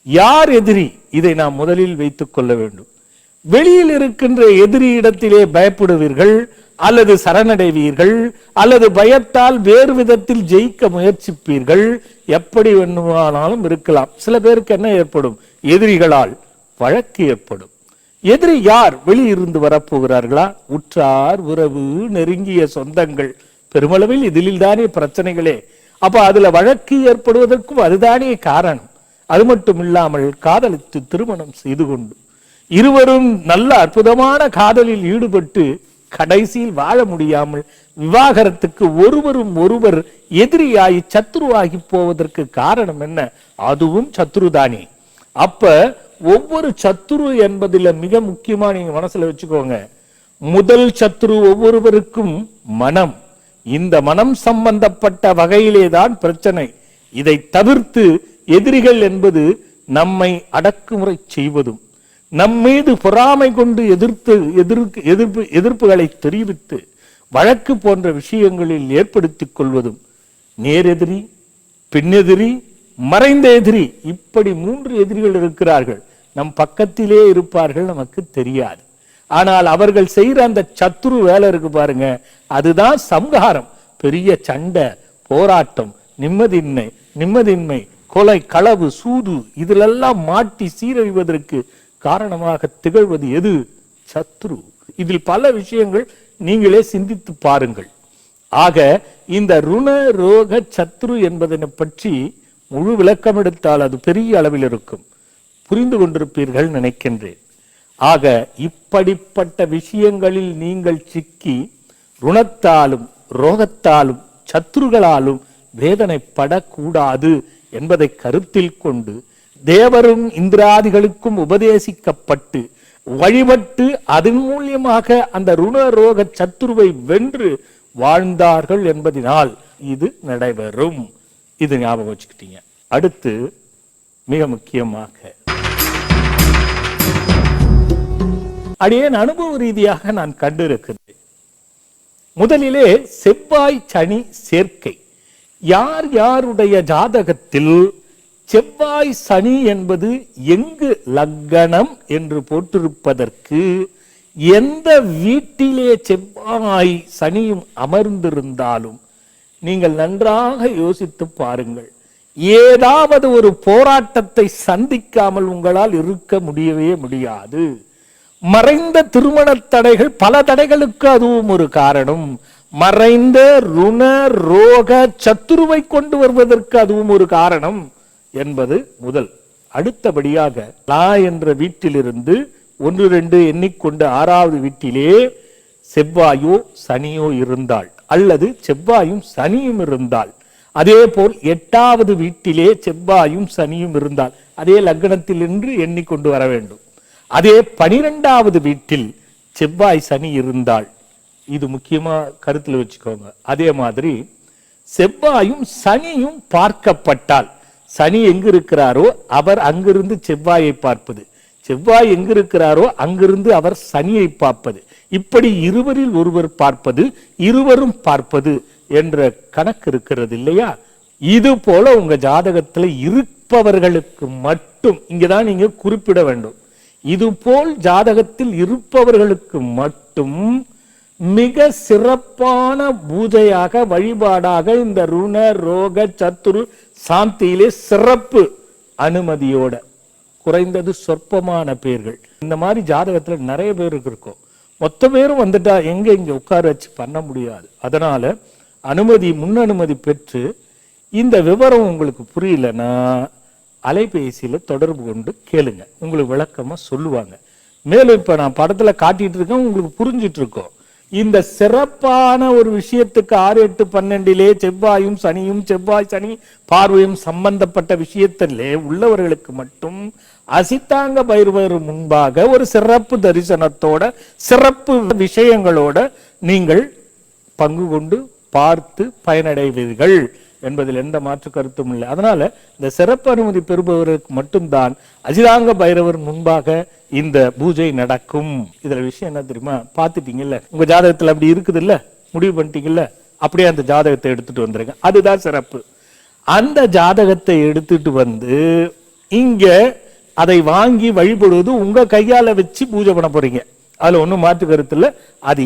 யார் எதிரி? இதை நாம் முதலில் வைத்துக் கொள்ள வேண்டும். வெளியில் இருக்கின்ற எதிரி இடத்திலே பயப்படுவீர்கள், அல்லது சரணடைவீர்கள், அல்லது பயத்தால் வேறு விதத்தில் ஜெயிக்க முயற்சிப்பீர்கள். எப்படி வேண்டுமானாலும் இருக்கலாம். சில பேருக்கு என்ன ஏற்படும்? எதிரிகளால் வழக்கு ஏற்படும். எதிரி யார்? வெளியிருந்து வரப்போகிறார்களா? உற்றார், உறவு, நெருங்கிய சொந்தங்கள். பெருமளவில் இதில் தானே பிரச்சனைகளே. அப்ப அதுல வழக்கு ஏற்படுவதற்கும் அதுதானே காரணம். அது மட்டும் இல்லாமல் காதலித்து திருமணம் செய்து கொண்டு இருவரும் நல்ல அற்புதமான காதலில் ஈடுபட்டு கடைசியில் வாழ முடியாமல் விவாகரத்துக்கு ஒருவரும் ஒருவர் எதிரியாகி சத்ருவாகி போவதற்கு காரணம் என்ன? அதுவும் சத்ருதானே. அப்ப ஒவ்வொரு சத்ரு என்பதில் மிக முக்கியமா நீங்க மனசுல வச்சுக்கோங்க. முதல் சத்ரு ஒவ்வொருவருக்கும் மனம். இந்த மனம் சம்பந்தப்பட்ட வகையிலேதான் பிரச்சனை. இதை தவிர்த்து எதிரிகள் என்பது நம்மை அடக்குமுறை செய்வதும், நம் மீது பொறாமை கொண்டு எதிர்ப்புகளை தெரிவித்து வழக்கு போன்ற விஷயங்களில் ஏற்படுத்திக் கொள்வதும், நேரெதிரி, பின்னெதிரி, மறைந்த எதிரி, இப்படி 3 எதிரிகள் இருக்கிறார்கள். நம் பக்கத்திலே இருப்பார்கள், நமக்கு தெரியாது. ஆனால் அவர்கள் செய்யற அந்த சத்ரு வேலை இருக்கு பாருங்க, அதுதான் சம்ஹாரம். பெரிய சண்டை, போராட்டம், நிம்மதியின்மை, கொலை, களவு, சூது, இதிலெல்லாம் மாட்டி சீரழிவதற்கு காரணமாக திகழ்வது எது? சத்ரு. இதில் பல விஷயங்கள் நீங்களே சிந்தித்து பாருங்கள். ஆக இந்த ருண ரோக சத்ரு என்பதனை பற்றி முழு விளக்கம் எடுத்தால் அது பெரிய அளவில் இருக்கும். புரிந்து கொண்டிருப்பீர்கள் நினைக்கின்றேன். ஆக இப்படிப்பட்ட விஷயங்களில் நீங்கள் சிக்கி ருணத்தாலும் ரோகத்தாலும் சத்ருகளாலும் வேதனைப்படக்கூடாது என்பதை கருத்தில் கொண்டு தேவரும் இந்திராதிகளுக்கும் உபதேசிக்கப்பட்டு வழிபட்டு அதன் மூலியமாக அந்த ருண ரோக சத்ருவை வென்று வாழ்ந்தார்கள் என்பதனால் இது நடைபெறும். இது ஞாபகம் வச்சுக்கிட்டீங்க. அடுத்து மிக முக்கியமாக அடியேன் அனுபவ ரீதியாக நான் கண்டிருக்கிறேன். முதலிலே செவ்வாய் சனி சேர்க்கை. யார் யாருடைய ஜாதகத்தில் செவ்வாய் சனி என்பது எங்கு லக்னம் என்று போட்டிருப்பதற்கு எந்த வீட்டிலே செவ்வாய் சனியும் அமர்ந்திருந்தாலும் நீங்கள் நன்றாக யோசித்து பாருங்கள். ஏதாவது ஒரு போராட்டத்தை சந்திக்காமல் உங்களால் இருக்க முடியவே முடியாது. மறைந்த திருமண தடைகள், பல தடைகளுக்கு அதுவும் ஒரு காரணம். மறைந்த ருண ரோக சத்துருவை கொண்டு வருவதற்கு அதுவும் ஒரு காரணம் என்பது முதல். அடுத்தபடியாக லா என்ற வீட்டிலிருந்து 1 2 எண்ணிக்கொண்டு 6வது வீட்டிலே செவ்வாயோ சனியோ இருந்தால், அல்லது செவ்வாயும் சனியும் இருந்தால், அதே போல் 8வது வீட்டிலே செவ்வாயும் சனியும் இருந்தால் அதே லக்னத்தில் நின்று எண்ணிக்கொண்டு வர வேண்டும். அதே 12வது வீட்டில் செவ்வாய் சனி இருந்தால், இது முக்கியமா கருத்தில் வச்சுக்கோங்க. அதே மாதிரி செவ்வாயும் சனியும் பார்க்கப்பட்டால், சனி எங்கு இருக்கிறாரோ அவர் அங்கிருந்து செவ்வாயை பார்ப்பது, செவ்வாய் எங்கு இருக்கிறாரோ அங்கிருந்து அவர் சனியை பார்ப்பது, இப்படி இருவரில் ஒருவர் பார்ப்பது, இருவரும் பார்ப்பது என்ற கணக்கு இருக்கிறது இல்லையா? இது போல உங்க ஜாதகத்தில் இருப்பவர்களுக்கு மட்டும் இங்கதான் நீங்க குறிப்பிட வேண்டும். இது போல் ஜாதகத்தில் இருப்பவர்களுக்கு மட்டும் மிக சிறப்பான பூஜையாக, வழிபாடாக இந்த ருண ரோக சத்துரு சாந்தியிலே சிறப்பு அனுமதியோட, குறைந்தது சொற்பமான பேர்கள், இந்த மாதிரி ஜாதகத்துல நிறைய பேருக்கு இருக்கும். மொத்த பேரும் வந்துட்டா எங்க இங்க உட்கார வச்சு பண்ண முடியாது. அதனால அனுமதி, முன் அனுமதி பெற்று, இந்த விவரம் உங்களுக்கு புரியலன்னா அலைபேசியில தொடர்பு கொண்டு கேளுங்க, உங்களுக்கு விளக்கமா சொல்லுவாங்க. மேலும் இப்ப நான் படத்துல காட்டிட்டு இருக்கேன், உங்களுக்கு புரிஞ்சிட்டு இருக்கோம். இந்த சிறப்பான ஒரு விஷயத்துக்கு 6 8 12 செவ்வாயும் சனியும், செவ்வாய் சனி பார்வையும் சம்பந்தப்பட்ட விஷயத்திலே உள்ளவர்களுக்கு மட்டும் அசித்தாங்க பைரவர் முன்பாக ஒரு சிறப்பு தரிசனத்தோட, சிறப்பு விஷயங்களோட நீங்கள் பங்கு கொண்டு பார்த்து பயனடைவீர்கள் என்பதில் எந்த மாற்று கருத்தும் இல்லை. அதனால இந்த சிறப்பு அனுமதி பெறுபவருக்கு மட்டும்தான் அசிதாங்க பைரவர் முன்பாக இந்த பூஜை நடக்கும். இதுல விஷயம் என்ன தெரியுமா? பாத்துட்டீங்கல்ல, உங்க ஜாதகத்துல அப்படி இருக்குது இல்ல, முடிவு பண்ணிட்டீங்கல்ல, அப்படியே அந்த ஜாதகத்தை எடுத்துட்டு வந்துருங்க. அதுதான் சிறப்பு. அந்த ஜாதகத்தை எடுத்துட்டு வந்து இங்க அதை வாங்கி வழிபடுவது உங்க கையால வச்சு பூஜை பண்ண போறீங்க. அதுல ஒன்றும் மாற்று கருத்து இல்லை. அது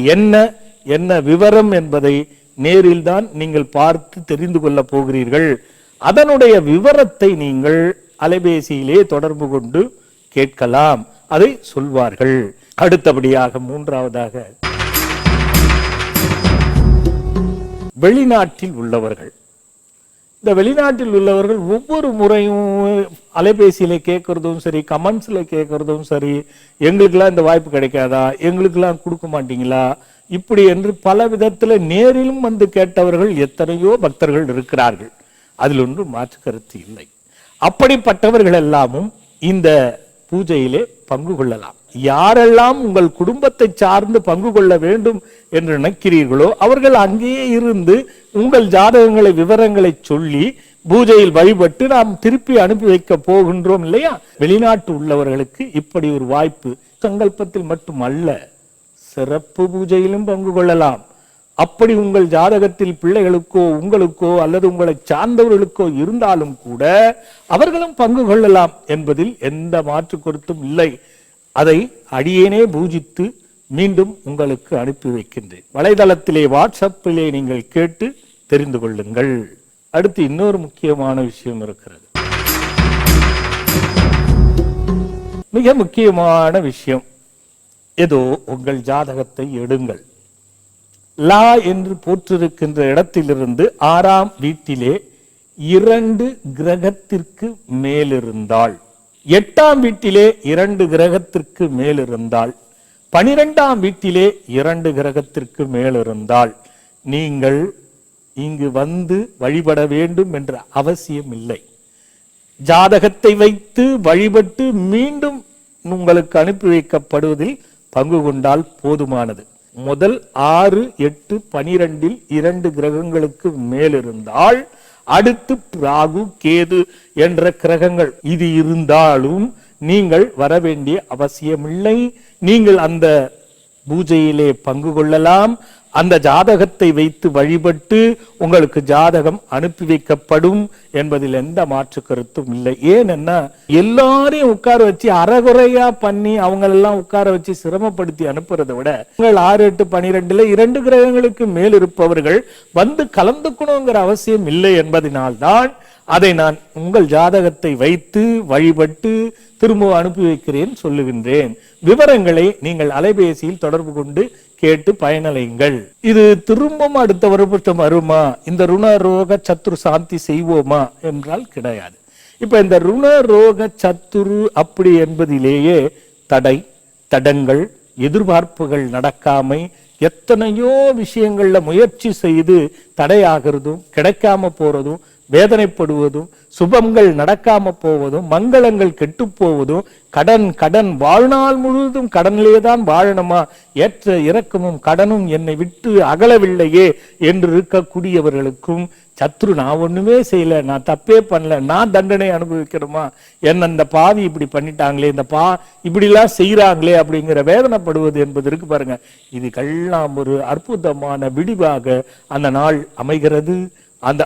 என்ன விவரம் என்பதை நேரில் தான் நீங்கள் பார்த்து தெரிந்து கொள்ள போகிறீர்கள். அதனுடைய விவரத்தை நீங்கள் அலைபேசியிலே தொடர்பு கொண்டு கேட்கலாம், அதை சொல்வார்கள். அடுத்தபடியாக மூன்றாவதாக வெளிநாட்டில் உள்ளவர்கள். இந்த வெளிநாட்டில் உள்ளவர்கள் ஒவ்வொரு முறையும் அலைபேசியில கேட்கறதும் சரி, கமெண்ட்ஸ்ல கேட்கறதும் சரி, எங்களுக்கெல்லாம் இந்த வாய்ப்பு கிடைக்காதா, எங்களுக்கெல்லாம் கொடுக்க மாட்டீங்களா, இப்படி என்று பல விதத்துல நேரிலும் வந்து கேட்டவர்கள் எத்தனையோ பக்தர்கள் இருக்கிறார்கள். அதில் ஒன்று மாற்று கருத்து இல்லை. அப்படிப்பட்டவர்கள் எல்லாமும் இந்த பூஜையிலே பங்கு கொள்ளலாம். யாரெல்லாம் உங்கள் குடும்பத்தை சார்ந்து பங்கு கொள்ள வேண்டும் என்று நினைக்கிறீர்களோ அவர்கள் அங்கேயே இருந்து உங்கள் ஜாதகங்களை விவரங்களை சொல்லி பூஜையில் வழிபட்டு நாம் திருப்பி அனுப்பி வைக்க போகின்றோம் இல்லையா. வெளிநாட்டு உள்ளவர்களுக்கு இப்படி ஒரு வாய்ப்பு சங்கல்பத்தில் மட்டுமல்ல, சிறப்பு பூஜையிலும் பங்கு கொள்ளலாம். அப்படி உங்கள் ஜாதகத்தில் பிள்ளைகளுக்கோ உங்களுக்கோ அல்லது உங்களை சார்ந்தவர்களுக்கோ இருந்தாலும் கூட அவர்களும் பங்கு கொள்ளலாம் என்பதில் எந்த மாற்று கருத்தும் இல்லை. அதை அடியேனே பூஜித்து மீண்டும் உங்களுக்கு அனுப்பி வைக்கின்றேன். வலைதளத்திலே வாட்ஸ்அப்பிலே நீங்கள் கேட்டு தெரிந்து கொள்ளுங்கள். அடுத்து இன்னொரு முக்கியமான விஷயம் இருக்கிறது. மிக முக்கியமான விஷயம். ஏதோ உங்கள் ஜாதகத்தை எடுங்கள். லா என்று போற்றிருக்கின்ற இடத்திலிருந்து 6ஆம் வீட்டிலே 2 கிரகத்திற்கு மேலிருந்தாள், 8ஆம் வீட்டிலே 2 கிரகத்திற்கு மேலிருந்தாள், 12ஆம் வீட்டிலே 2 கிரகத்திற்கு மேலிருந்தாள் நீங்கள் இங்கு வந்து வழிபட வேண்டும் என்ற அவசியம் இல்லை. ஜாதகத்தை வைத்து வழிபட்டு மீண்டும் உங்களுக்கு அனுப்பி வைக்கப்படுவதில் பங்கு கொண்டால் போதுமானது. முதல் 6, 8, 12 2 கிரகங்களுக்கு மேலிருந்தால் அடுத்து ராகு கேது என்ற கிரகங்கள் இது இருந்தாலும் நீங்கள் வர வேண்டிய அவசியமில்லை. நீங்கள் அந்த பூஜையிலே பங்கு கொள்ளலாம். அந்த ஜாதகத்தை வைத்து வழிபட்டு உங்களுக்கு ஜாதகம் அனுப்பி வைக்கப்படும் என்பதில் எந்த மாற்று கருத்தும் இல்லை. ஏன்னா எல்லாரையும் உட்கார வச்சு அறகுறையா பண்ணி அவங்களெல்லாம் உட்கார வச்சு சிரமப்படுத்தி அனுப்புறதை விட உங்கள் 6, 8, 12 2 கிரகங்களுக்கு மேல் இருப்பவர்கள் வந்து கலந்துக்கணுங்கிற அவசியம் இல்லை என்பதனால்தான் அதை நான் உங்கள் ஜாதகத்தை வைத்து வழிபட்டு திரும்ப அனுப்பி வைக்கிறேன் சொல்லுகின்றேன். விவரங்களை நீங்கள் அலைபேசியில் தொடர்பு கொண்டு கேட்டு பயனடைங்கள். இது திரும்பவும் அடுத்த வருஷம் வருமா, இந்த ருண ரோக சத்துரு சாந்தி செய்வோமா என்றால் கிடையாது. இப்ப இந்த ருண ரோக சத்துரு அப்படி என்பதிலேயே தடங்கள் எதிர்பார்ப்புகள் நடக்காமை எத்தனையோ விஷயங்கள்ல முயற்சி செய்து தடையாகிறதும் கிடைக்காம போறதும் வேதனைப்படுவதும் சுபங்கள் நடக்காம போவதும் மங்களங்கள் கெட்டு போவதும் கடன் வாழ்நாள் முழுவதும் கடனிலே தான் வாழணுமா, ஏற்ற இறக்கமும் கடனும் என்னை விட்டு அகலவில்லையே என்று இருக்கக்கூடியவர்களுக்கும் சத்ரு நான் ஒண்ணுமே செய்யல, நான் தப்பே பண்ணல, நான் தண்டனை அனுபவிக்கணுமா, என்ன அந்த பாவி இப்படி பண்ணிட்டாங்களே, இந்த இப்படிலாம் செய்யறாங்களே அப்படிங்கிற வேதனைப்படுவது என்பது இருக்கு பாருங்க. இதுக்கெல்லாம் ஒரு அற்புதமான விடிவாக அந்த நாள் அமைகிறது.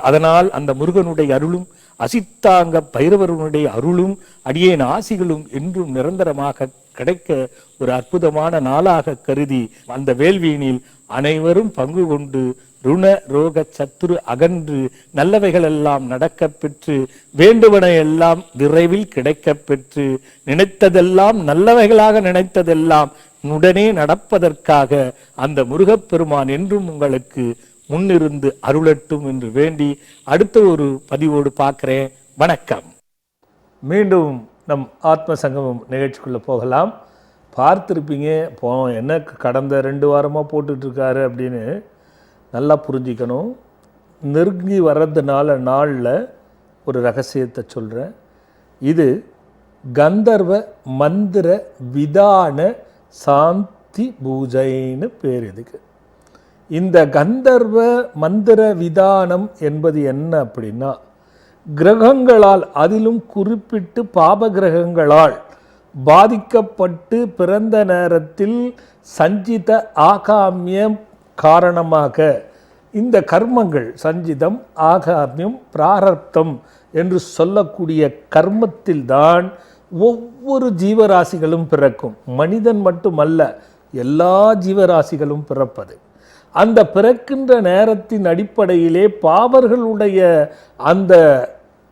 அதனால் அந்த முருகனுடைய அருளும் அசித்தாங்க பைரவருடைய அருளும் அடியேன் ஆசிகளும் என்றும் நிரந்தரமாக கிடைக்க ஒரு அற்புதமான நாளாக கருதி அந்த வேள்வியினில் அனைவரும் பங்கு கொண்டு ருண ரோக சத்துரு அகன்று நல்லவைகள் எல்லாம் நடக்க பெற்று வேண்டுவன எல்லாம் விரைவில் கிடைக்க பெற்று நினைத்ததெல்லாம் நல்லவைகளாக நினைத்ததெல்லாம் உடனே நடப்பதற்காக அந்த முருகப்பெருமான் என்றும் உங்களுக்கு முன்னிருந்து அருளட்டும் என்று வேண்டி அடுத்த ஒரு பதிவோடு பார்க்கிறேன். வணக்கம். மீண்டும் நம் ஆத்ம சங்கமம் நிகழ்ச்சிக்குள்ள போகலாம். பார்த்துருப்பீங்க என்ன கடந்த 2 வாரமாக போட்டுட்டு இருக்காரு அப்படின்னு நல்லா புரிஞ்சிக்கணும். நெருங்கி வர்றதுனால நாளில் ஒரு ரகசியத்தை சொல்கிறேன். இது கந்தர்வ மந்திர விதான சாந்தி பூஜைன்னு பேர். இதுக்கு இந்த கந்தர்வ மந்திர விதானம் என்பது என்ன அப்படின்னா, கிரகங்களால் அதிலும் குறிப்பிட்டு பாப கிரகங்களால் பாதிக்கப்பட்டு பிறந்த நேரத்தில் சஞ்சித ஆகாமியம் காரணமாக இந்த கர்மங்கள் சஞ்சிதம் ஆகாமியம் பிராரப்தம் என்று சொல்லக்கூடிய கர்மத்தில்தான் ஒவ்வொரு ஜீவராசிகளும் பிறக்கும். மனிதன் மட்டுமல்ல, எல்லா ஜீவராசிகளும் பிறப்பது. அந்த பிறக்கின்ற நேரத்தின் அடிப்படையிலே பாவர்களுடைய அந்த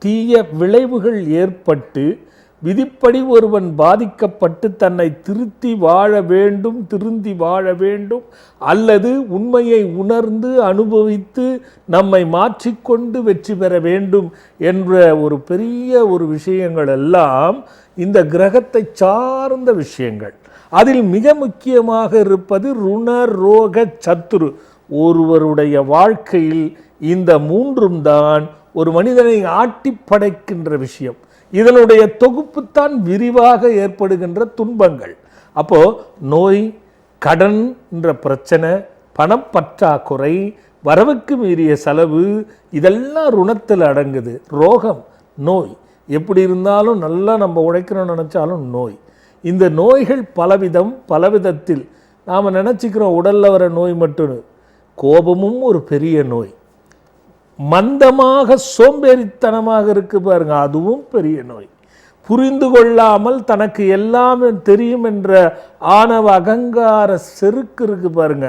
தீய விளைவுகள் ஏற்பட்டு விதிப்படி ஒருவன் பாதிக்கப்பட்டு தன்னை திருந்தி வாழ வேண்டும், அல்லது உண்மையை உணர்ந்து அனுபவித்து நம்மை மாற்றிக்கொண்டு வெற்றி பெற வேண்டும் என்ற ஒரு பெரிய ஒரு விஷயங்கள் எல்லாம் இந்த கிரகத்தை சார்ந்த விஷயங்கள். அதில் மிக முக்கியமாக இருப்பது ருண ரோக சத்துரு. ஒருவருடைய வாழ்க்கையில் இந்த மூன்றும் தான் ஒரு மனிதனை ஆட்டி படைக்கின்ற விஷயம். இதனுடைய தொகுப்புத்தான் விரிவாக ஏற்படுகின்ற துன்பங்கள். அப்போ நோய், கடன் என்ற பிரச்சனை, பணப்பற்றாக்குறை, வரவுக்கு மீறிய செலவு, இதெல்லாம் ருணத்தில் அடங்குது. ரோகம், நோய் எப்படி இருந்தாலும் நல்லா நம்ம உழைக்கணும்னு நினச்சாலும் நோய். இந்த நோய்கள் பலவிதத்தில் நாம் நினச்சிக்கிறோம் உடலில் வர நோய் மட்டும். கோபமும் ஒரு பெரிய நோய். மந்தமாக சோம்பேறித்தனமாக இருக்கு பாருங்க, அதுவும் பெரிய நோய். புரிந்து கொள்ளாமல் தனக்கு எல்லாமே தெரியும் என்ற ஆணவ அகங்கார செருக்கு இருக்கு பாருங்க,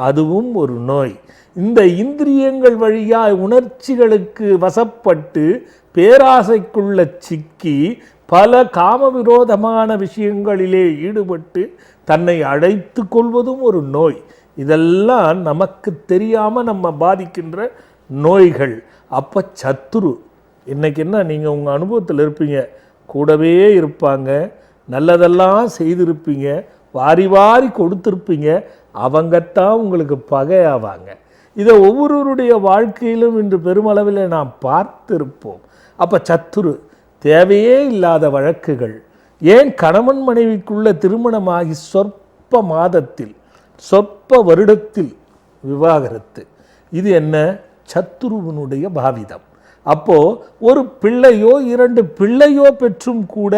அதுவும் ஒரு நோய். இந்த இந்திரியங்கள் வழியாய் உணர்ச்சிகளுக்கு வசப்பட்டு பேராசைக்குள்ள சிக்கி பல காமவிரோதமான விஷயங்களிலே ஈடுபட்டு தன்னை அழைத்து கொள்வதும் ஒரு நோய். இதெல்லாம் நமக்கு தெரியாமல் நம்ம பாதிக்கின்ற நோய்கள். அப்போ சத்துரு இன்னைக்கு என்ன, நீங்கள் உங்கள் அனுபவத்தில் இருப்பீங்க, கூடவே இருப்பாங்க, நல்லதெல்லாம் செய்திருப்பீங்க, வாரி வாரி கொடுத்துருப்பீங்க, அவங்கத்தான் உங்களுக்கு பகையாவாங்க. இதை ஒவ்வொருவருடைய வாழ்க்கையிலும் இன்று பெருமளவில் நாம் பார்த்திருப்போம். அப்போ சத்துரு, தேவையே இல்லாத வழக்குகள். ஏன் கணவன் மனைவிக்குள்ள திருமணமாகி சொற்ப மாதத்தில் சொற்ப வருடத்தில் விவாகரத்து, இது என்ன? சத்துருவனுடைய பாவிதம். அப்போ ஒரு பிள்ளையோ 2 பிள்ளையோ பெற்றும் கூட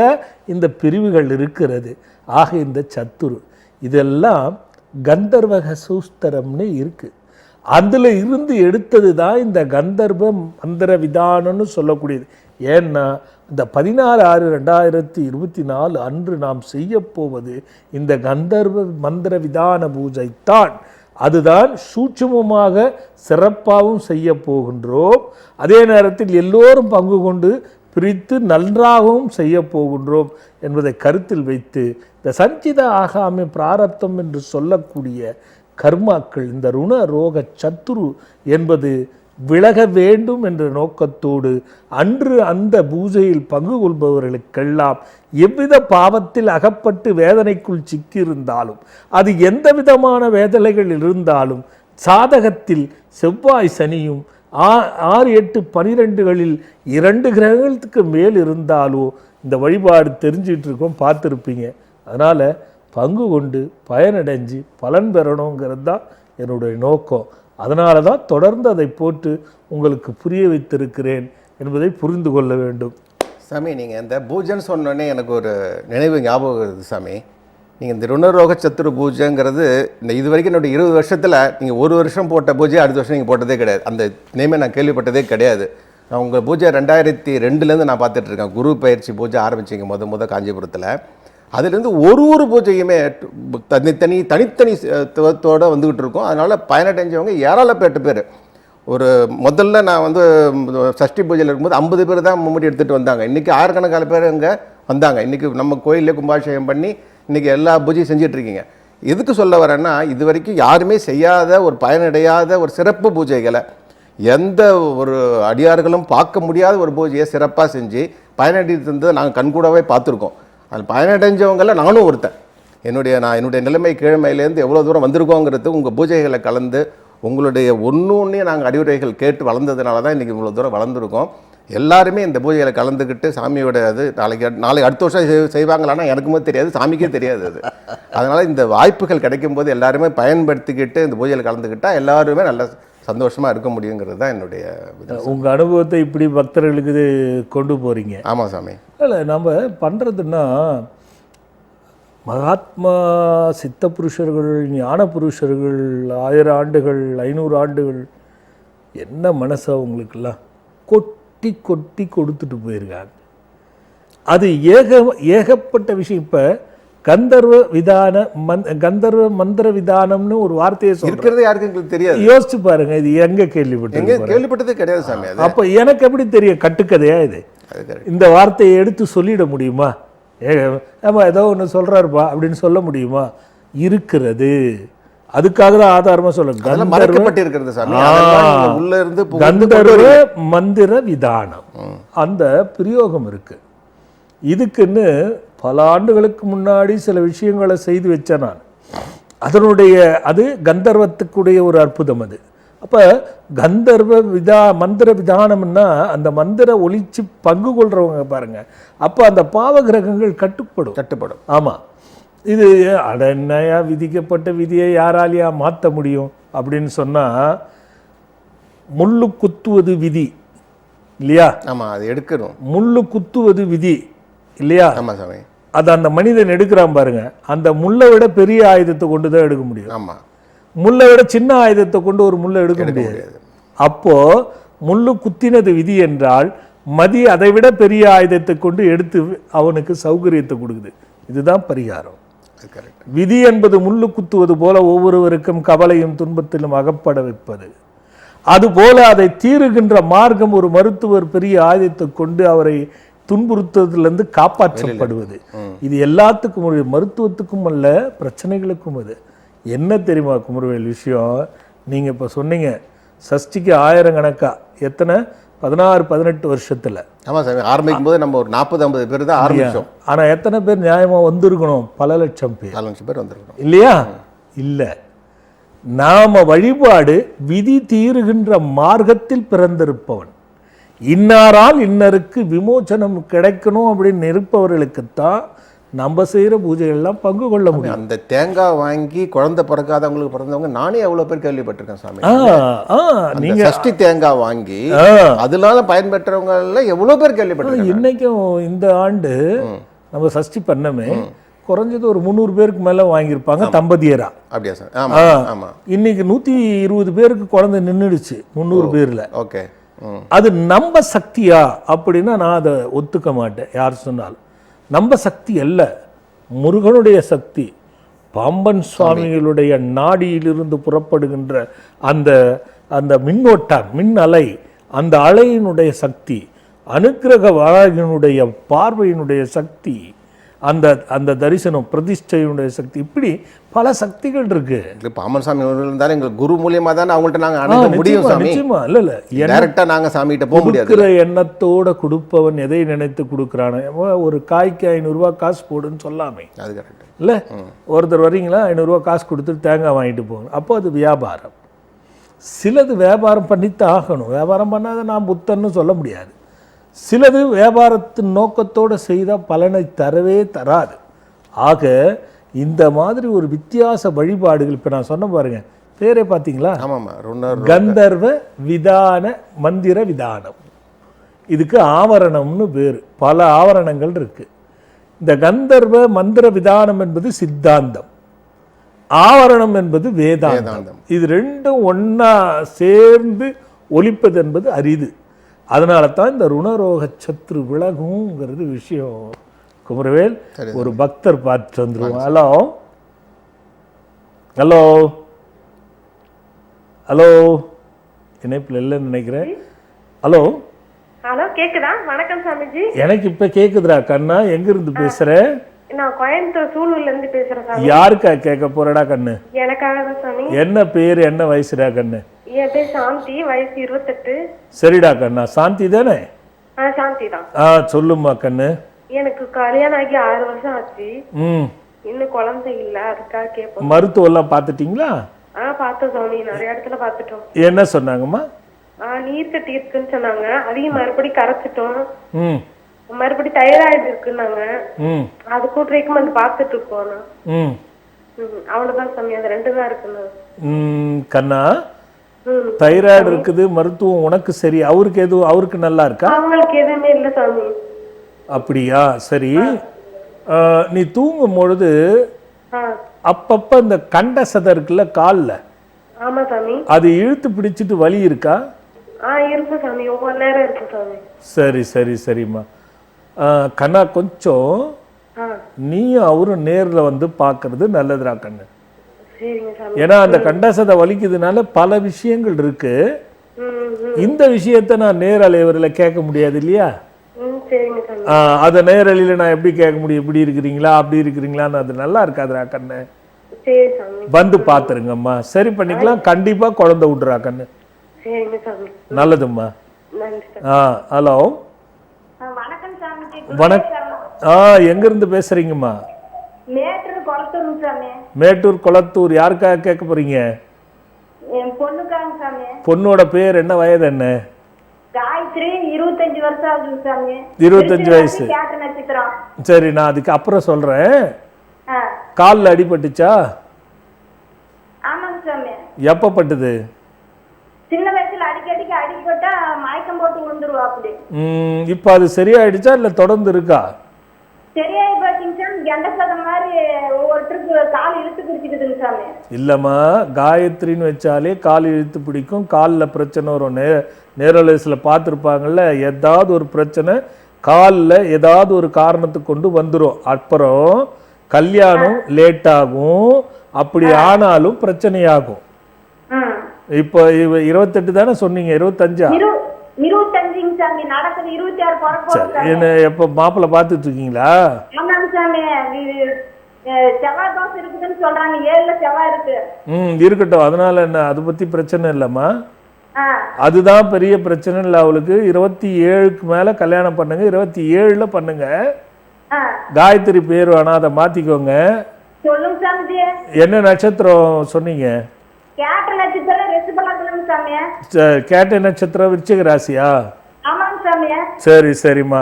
இந்த பிரிவுகள் இருக்கிறது. ஆக இந்த சத்துரு இதெல்லாம் கந்தர்வக சூஸ்திரம்னு இருக்கு. அதில் இருந்து எடுத்தது தான் இந்த கந்தர்வ மந்திர விதானம்னு சொல்லக்கூடியது. ஏன்னா இந்த 16/6/2024 அன்று நாம் செய்ய போவது இந்த கந்தர்வ மந்திர விதான பூஜை தான். அதுதான் சூட்சுமமாக சிறப்பாகவும் செய்ய போகின்றோம். அதே நேரத்தில் எல்லோரும் பங்கு கொண்டு பிரித்து நன்றாகவும் செய்ய போகின்றோம் என்பதை கருத்தில் வைத்து இந்த சஞ்சித ஆகாமி பிராரப்தம் என்று சொல்லக்கூடிய கர்மாக்கள், இந்த ருண ரோக சத்துரு என்பது விலக வேண்டும் என்ற நோக்கத்தோடு அன்று அந்த பூஜையில் பங்கு கொள்பவர்களுக்கெல்லாம் எவ்வித பாவத்தில் அகப்பட்டு வேதனைக்குள் சிக்கியிருந்தாலும், அது எந்த விதமான வேதனைகள் இருந்தாலும், சாதகத்தில் செவ்வாய் சனியும் 6, 8, 12களில் 2 கிரகங்களுக்கு மேல் இருந்தாலோ இந்த வழிபாடு தெரிஞ்சிட்டு இருக்கோம், பார்த்துருப்பீங்க. அதனால் பங்கு கொண்டு பயனடைஞ்சு பலன் பெறணுங்கிறது தான் என்னுடைய நோக்கம். அதனால தான் தொடர்ந்து அதை போட்டு உங்களுக்கு புரிய வைத்திருக்கிறேன் என்பதை புரிந்து கொள்ள வேண்டும். சாமி, நீங்கள் இந்த பூஜைன்னு சொன்னோடனே எனக்கு ஒரு நினைவு ஞாபகம் வருது சாமி. நீங்கள் இந்த ருணரோக சத்துரு பூஜைங்கிறது இது வரைக்கும் என்னுடைய 20 வருஷத்தில் நீங்கள் ஒரு வருஷம் போட்ட பூஜை அடுத்த வருஷம் நீங்கள் போட்டதே கிடையாது. அந்த நேமே நான் கேள்விப்பட்டதே கிடையாது. நான் உங்கள் பூஜை 2002லேருந்து நான் பார்த்துட்ருக்கேன். குரு பயிற்சி பூஜை ஆரம்பிச்சிங்க முத காஞ்சிபுரத்தில். அதுலேருந்து ஒரு பூஜையுமே தனித்தனித்துவத்தோடு வந்துக்கிட்டு இருக்கோம். அதனால் பயனடைஞ்சவங்க ஏராளப்பட்ட பேர். ஒரு முதல்ல நான் வந்து சஷ்டி பூஜையில் இருக்கும்போது 50 பேர் தான் முன்னாடி எடுத்துகிட்டு வந்தாங்க. இன்றைக்கி ஆயிரக்கணக்கான பேர் அங்கே வந்தாங்க. இன்றைக்கி நம்ம கோயிலே கும்பாபிஷேகம் பண்ணி இன்றைக்கி எல்லா பூஜையும் செஞ்சிட்ருக்கீங்க. எதுக்கு சொல்ல வரேன்னா, இது வரைக்கும் யாருமே செய்யாத ஒரு பயனடையாத ஒரு சிறப்பு பூஜைகளை எந்த ஒரு அடியார்களும் பார்க்க முடியாத ஒரு பூஜையை சிறப்பாக செஞ்சு பயனடைந்ததை நாங்கள் கண்கூடாவே பார்த்துருக்கோம். அதில் பயனடைஞ்சவங்களில் நானும் ஒருத்தன். என்னுடைய நிலைமை கீழ்மையிலேருந்து எவ்வளோ தூரம் வந்திருக்கோங்கிறது உங்கள் பூஜைகளை கலந்து உங்களுடைய ஒன்றையும் நாங்கள் அறிவுரைகள் கேட்டு வளர்ந்ததுனால தான் இன்றைக்கி இவ்வளோ தூரம் வளர்ந்துருக்கோம். எல்லாருமே இந்த பூஜைகளை கலந்துக்கிட்டு சாமியோட அது நாளைக்கு அடுத்த வருஷம் செய்வாங்களான்னா எனக்குமே தெரியாது, சாமிக்கே தெரியாது அது. அதனால் இந்த வாய்ப்புகள் கிடைக்கும்போது எல்லாருமே பயன்படுத்திக்கிட்டு இந்த பூஜையில் கலந்துக்கிட்டால் எல்லாருமே நல்ல சந்தோஷமாக இருக்க முடியுங்கிறது தான் என்னுடைய. உங்கள் அனுபவத்தை இப்படி பக்தர்களுக்கு இது கொண்டு போகிறீங்க. ஆமாம் சாமி. இல்லை, நம்ம பண்ணுறதுன்னா மகாத்மா சித்த புருஷர்கள், ஞான புருஷர்கள் 1000 ஆண்டுகள் 500 ஆண்டுகள் என்ன மனசை அவங்களுக்கெல்லாம் கொட்டி கொட்டி கொடுத்துட்டு போயிருக்காங்க. அது ஏகப்பட்ட விஷயம். இப்ப கந்தர்வ விதான கந்தர்வ மந்திர விதானம்னு ஒரு வார்த்தையை இருக்கிறது யாருக்கு எங்களுக்கு தெரியாது. யோசிச்சு பாருங்க, இது எங்க கேள்விப்பட்டிருக்கீங்க? கேள்விப்பட்டதே கிடையாது சாமி. அது அப்ப எனக்கு எப்படி தெரியும்? கட்டுக்கதையா இது? இந்த வார்த்தையை எடுத்து சொல்லிட முடியுமா? ஆமா ஏதோ ஒன்று சொல்றாருப்பா அப்படின்னு சொல்ல முடியுமா? இருக்கிறது. அதுக்காக தான் ஆதாரமா சொல்லுங்க. கந்தர்வ மந்திர விதானம் அந்த பிரயோகம் இருக்கு. இதுக்குன்னு பல ஆண்டுகளுக்கு முன்னாடி சில விஷயங்களை செய்து வச்சேன் நான். அது கந்தர்வத்துக்குடைய ஒரு அற்புதம். அது அப்ப கந்தர்வ மந்திர விதானம்னா அந்த மந்திர ஒளிச்சு பங்கு கொள்றவங்க பாருங்க, அப்ப அந்த பாவகிரகங்கள் கட்டுப்படும். ஆமா, இது அடனையா விதிக்கப்பட்ட விதியை யாராலையா மாற்ற முடியும் அப்படின்னு சொன்னா, முள்ளு குத்துவது விதி இல்லையா? ஆமா, அது எடுக்கணும். முள்ளு குத்துவது விதி இல்லையா? ஆமா சாமி. அது அந்த மனிதன் எடுக்கிறான் பாருங்க, அந்த முள்ளை விட பெரிய ஆயுதத்தை கொண்டு தான் எடுக்க முடியும். ஆமா, முள்ளை விட சின்ன ஆயுதத்தை கொண்டு ஒரு முள்ளை எடுக்க முடியாது. அப்போ முள்ளு குத்தினது விதி என்றால் மதி அதை விட பெரிய ஆயுதத்தை கொண்டு எடுத்து அவனுக்கு சௌகரியத்தை கொடுக்குது. இதுதான் பரிகாரம். விதி என்பது முள்ளு குத்துவது போல ஒவ்வொருவருக்கும் கவலையும் துன்பத்திலும் அகப்பட வைப்பது. அதுபோல அதை தீருகின்ற மார்க்கம் ஒரு மருத்துவர் பெரிய ஆயுதத்தை கொண்டு அவரை துன்புறுத்துவதிலிருந்து காப்பாற்றப்படுவது. இது எல்லாத்துக்கும் ஒரு மருத்துவத்துக்கும் அல்ல, பிரச்சனைகளுக்கும். அது என்ன தெரியுமா குமரவேல் விஷயம்? நீங்க இப்ப சொன்னீங்க சஷ்டிக்கு 1000 கணக்கா, எத்தனை 16-18 வருஷத்துல. ஆமா சாமி, ஆரம்பிக்கும் போது நம்ம ஒரு 40-50 பேர் தான் ஆரம்பிச்சோம். ஆனா எத்தனை பேர் நியாயமா வந்திருக்கணும்? பல லட்சம் பேர். 4 லட்சம் பேர் வந்திருக்கணும் இல்லையா? இல்ல, நாம வழிபாடு விதி தீருகின்ற மார்க்கத்தில் பிறந்திருப்பவன். இன்னாரால் இன்னருக்கு விமோச்சனம் கிடைக்கணும் அப்படின்னு இருப்பவர்களுக்குத்தான் நம்ம செய்யற பூஜைகள்லாம் பங்கு கொள்ள முடியும். அந்த தேங்காய் வாங்கி குழந்தை பிறக்காதவங்களுக்கு பிறந்தவங்க நானே எவ்வளவு பேர் கேள்விப்பட்டிருக்கேன் சாமி. நீங்க சஷ்டி தேங்காய் வாங்கி அதனால பயன்பெற்றவங்க எல்லாம் எவ்வளவு பேர் கேள்விப்பட்டிருக்கேன். இன்னைக்கும் இந்த ஆண்டு நம்ம சஷ்டி பண்ணமே குறைஞ்சது ஒரு 300 பேருக்கு மேல வாங்கியிருப்பாங்க தம்பதியரா. அப்படியா சார்? ஆமா. இன்னைக்கு 120 பேருக்கு குழந்தை நின்றுடுச்சு 300 பேர்ல. ஓகே, அது நம்ப சக்தியா அப்படின்னா நான் அதை ஒத்துக்க மாட்டேன். யார் சொன்னாலும் நம்ப சக்தி அல்ல, முருகனுடைய சக்தி. பாம்பன் சுவாமிகளுடைய நாடியிலிருந்து புறப்படுகின்ற அந்த அந்த மின்னோட்டம், மின் அலை, அந்த அலையினுடைய சக்தி, அனுக்கிரக வாராகினுடைய பார்வையினுடைய சக்தி, அந்த அந்த தரிசனம் பிரதிஷ்டையினுடைய சக்தி, இப்படி பல சக்திகள் இருக்கு. பாமன் சாமி இருந்தாலும் எங்க குரு மூலியமா தான் அவங்கள்ட்ட நாங்க அணுக முடியும் சாமி. நிச்சயமா இல்ல டைரக்டா நாங்க சாமிகிட்ட போக முடியாது. கொடுக்கிற எண்ணத்தோட கொடுப்பவன் எதை நினைத்து கொடுக்குறானே. ஒரு காய்க்கு 500 ரூபாய் காசு போடுன்னு சொல்லாமே. அது கரெக்ட் இல்ல? ஒருத்தர் வரீங்களா 500 ரூபாய் காசு கொடுத்துட்டு தேங்காய் வாங்கிட்டு போகணும். அப்போ அது வியாபாரம். சிலது வியாபாரம் பண்ணித்தான் ஆகணும். வியாபாரம் பண்ணாத நான் புத்தன்னு சொல்ல முடியாது. சிலது வியாபாரத்தின் நோக்கத்தோடு செய்தால் பலனை தரவே தராது. ஆக இந்த மாதிரி ஒரு வித்தியாச வழிபாடுகள் இப்போ நான் சொன்ன பாருங்க, பேரே பார்த்தீங்களா? கந்தர்வ விதான மந்திர விதானம். இதுக்கு ஆவரணம்னு பேர். பல ஆவரணங்கள் இருக்கு. இந்த கந்தர்வ மந்திர விதானம் என்பது சித்தாந்தம், ஆவரணம் என்பது வேதாந்தம். இது ரெண்டும் ஒன்னா சேர்ந்து ஒலிப்பது என்பது அரிது. அதனால தான் இந்த ருணரோக சத்ரு விலகுங்கிறது விஷயம். குமரவேல், ஒரு பக்தர் பார்த்துட்டு வந்துருவோம். ஹலோ ஹலோ ஹலோ, இணைப்பில் இல்லைன்னு நினைக்கிறேன். ஹலோ ஹலோ, கேக்குதா? வணக்கம் சாமிஜி. எனக்கு இப்ப கேக்குதுடா கண்ணா. எங்க இருந்து பேசுற? நான் கோயம்புத்தூர் சூலூர்ல இருந்து பேசுறேன் சாமி. யாருக்கா கேட்க போறடா கண்ணு? எனக்காக தான் சாமி. என்ன பேரு, என்ன வயசுடா கண்ணு? என் பேர் சாந்தி, வயசு 28. சரிடா கண்ணா, சாந்தி தானே? சாந்தி தான். சொல்லுமா கண்ணு. எனக்கு கல்யாணம் ஆகி 6 வருஷம் ஆச்சு. இன்னும் குழந்தை இல்ல, அதுக்காக கேட்போம். மருத்துவம் எல்லாம் பாத்துட்டீங்களா? பார்த்தோம் சாமி, நிறைய இடத்துல பாத்துட்டோம். என்ன சொன்னாங்கம்மா? நீர் கட்டி இருக்குன்னு சொன்னாங்க. அதையும் மறுபடியும் கரைச்சிட்டோம். மறுபடியும் தைராய்டு இருக்குன்னாங்க. அதுக்கும் ட்ரீட்மெண்ட் பார்த்துட்டு இருக்கோம். அவ்வளவுதான் சாமி, அது 2 தான் இருக்குன்னு. கண்ணா, தைராய்டு இருக்குது, மருத்துவம் உனக்கு சரி, அவருக்கு நல்லா இருக்கா? அவங்களுக்கு எதுவுமே இல்ல சாமி. அப்படியா? சரி. நீ தூங்கும் பொழுது அப்பப்ப இந்த கண்ட சதை இருக்குல்ல கால்ல, ஆமா சாமி, அது இழுத்து பிடிச்சிட்டு வலி இருக்கா? இருக்கு சாமி, ஒவ்வொரு நேரம் இருக்கு சாமி. சரி சரி சரிம்மா. கண்ணா கொஞ்சம் ஆ, நீ அவரும் நேர்ல வந்து பார்க்கறது நல்லதுடா கண்ணு. சரிங்க சாமி. ஏன்னா அந்த கண்டாசதை வலிக்குதுனால பல விஷயங்கள் இருக்கு. இந்த விஷயத்த நான் நேரலைவரில் கேட்க முடியாது இல்லையா? சரிங்க சாமி. அதை நேரலையில் நான் எப்படி கேட்க முடியும்? இப்படி இருக்கிறீங்களா அப்படி இருக்கிறீங்களான்னு அது நல்லா இருக்காதுடா கண்ணு. சரி சாமி. வந்து பார்த்துருங்கம்மா, சரி பண்ணிக்கலாம். கண்டிப்பா குழந்தை விட்றா கண்ணு. சரிங்க சாமி. நல்லதும்மா. நன்றி சாமி. ஹலோ வணக்கம் சாமி. எங்க இருந்து பேசுறீங்கம்மா? மேட்டூர் குளத்தூர் சாமி. மேட்டூர் குளத்தூர். யாருக்காக கேட்க போறீங்க? என் பொண்ணுக்காங்க சாமி. பொண்ணோட பேர் என்ன, வயது என்ன? காயத்ரி, 25 வருஷம் ஆகுது சாமி. 25 வயசு. கேட்ட நட்சத்திரம். சரி, நான் அதுக்கு அப்புறம் சொல்றேன். காலில் அடிபட்டுச்சா? ஆமாங்க சாமி. எப்ப பட்டுது? சின்ன வயசுல அடிக்கடிக்கு அடிபட்டா மயக்கம் போட்டு விழுந்துருவா அப்படி. இப்போ அது சரியாயிடுச்சா இல்ல தொடர்ந்து இருக்கா? சரியாயி போச்சுங்க சாமி. கெண்ட சதம் மாதிரி ஒவ்வொருத்தருக்கு கால் இழுத்து பிடிச்சிக்குதுங்க சாமி. இல்லம்மா, காயத்ரின்னு வச்சாலே கால் இழுத்து பிடிக்கும், காலில் பிரச்சனை வரும். நேரலைஸில் பார்த்துருப்பாங்கல்ல, ஏதாவது ஒரு பிரச்சனை காலில் ஏதாவது ஒரு காரணத்துக்கு கொண்டு வந்துடும். அப்புறம் கல்யாணம் லேட் ஆகும். அப்படி ஆனாலும் பிரச்சனையாகும். இப்போ 28 தானே சொன்னீங்க? 25? 25ங்க சாமி. நடக்குது 26 பிறப்போம். என்ன எப்போ மாப்பிள்ளை பார்த்துட்டு இருக்கீங்களா? ஆமாங்க சாமி. செவ்வாய் தோசை இருக்குதுன்னு சொல்றாங்க. 7ல செவ்வாய் இருக்கு. இருக்கட்டும், அதனால என்ன, அதை பத்தி பிரச்சனை இல்லைம்மா. அதுதான் பெரிய பிரச்சனை இல்லை அவளுக்கு. 27க்கு மேல கல்யாணம் பண்ணுங்க. 27ல பண்ணுங்க. காயத்ரி பேர் வேணா, அதை மாத்திக்கோங்க. சொல்லுங்க சாமி. என்ன நட்சத்திரம் சொன்னீங்க? கேட்ட நட்சத்திரம் ரிஷபலக்னம் சாமி. கேட்ட நட்சத்திரம் விருச்சிக ராசியா? ஆமாங்க சாமி. சரி சரிம்மா.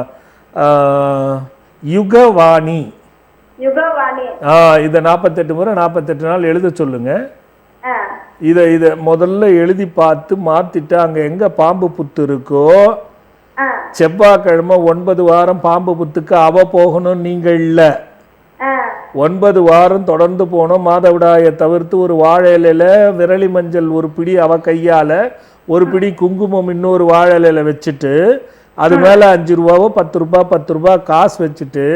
யுகவாணி. யுகவாணி. இதை 48 முறை 48 நாள் எழுத சொல்லுங்க. இதை முதல்ல எழுதி பார்த்து மாத்திட்டு, அங்க எங்க பாம்பு புத்து இருக்கோ, செவ்வாய்க்கிழமை 9 வாரம் பாம்பு புத்துக்கு அவ போகணும், நீங்க இல்ல. 9 வாரம் தொடர்ந்து போனோம். மாதவிடாயை தவிர்த்து ஒரு வாழை இலையில விரலி மஞ்சள் ஒரு பிடி அவ கையால, ஒரு பிடி குங்குமம் இன்னொரு வாழை இலையில வச்சுட்டு, அது மேல 5 ரூபாவோ 10 ரூபாய் 10 ரூபாய் காசு வச்சுட்டு,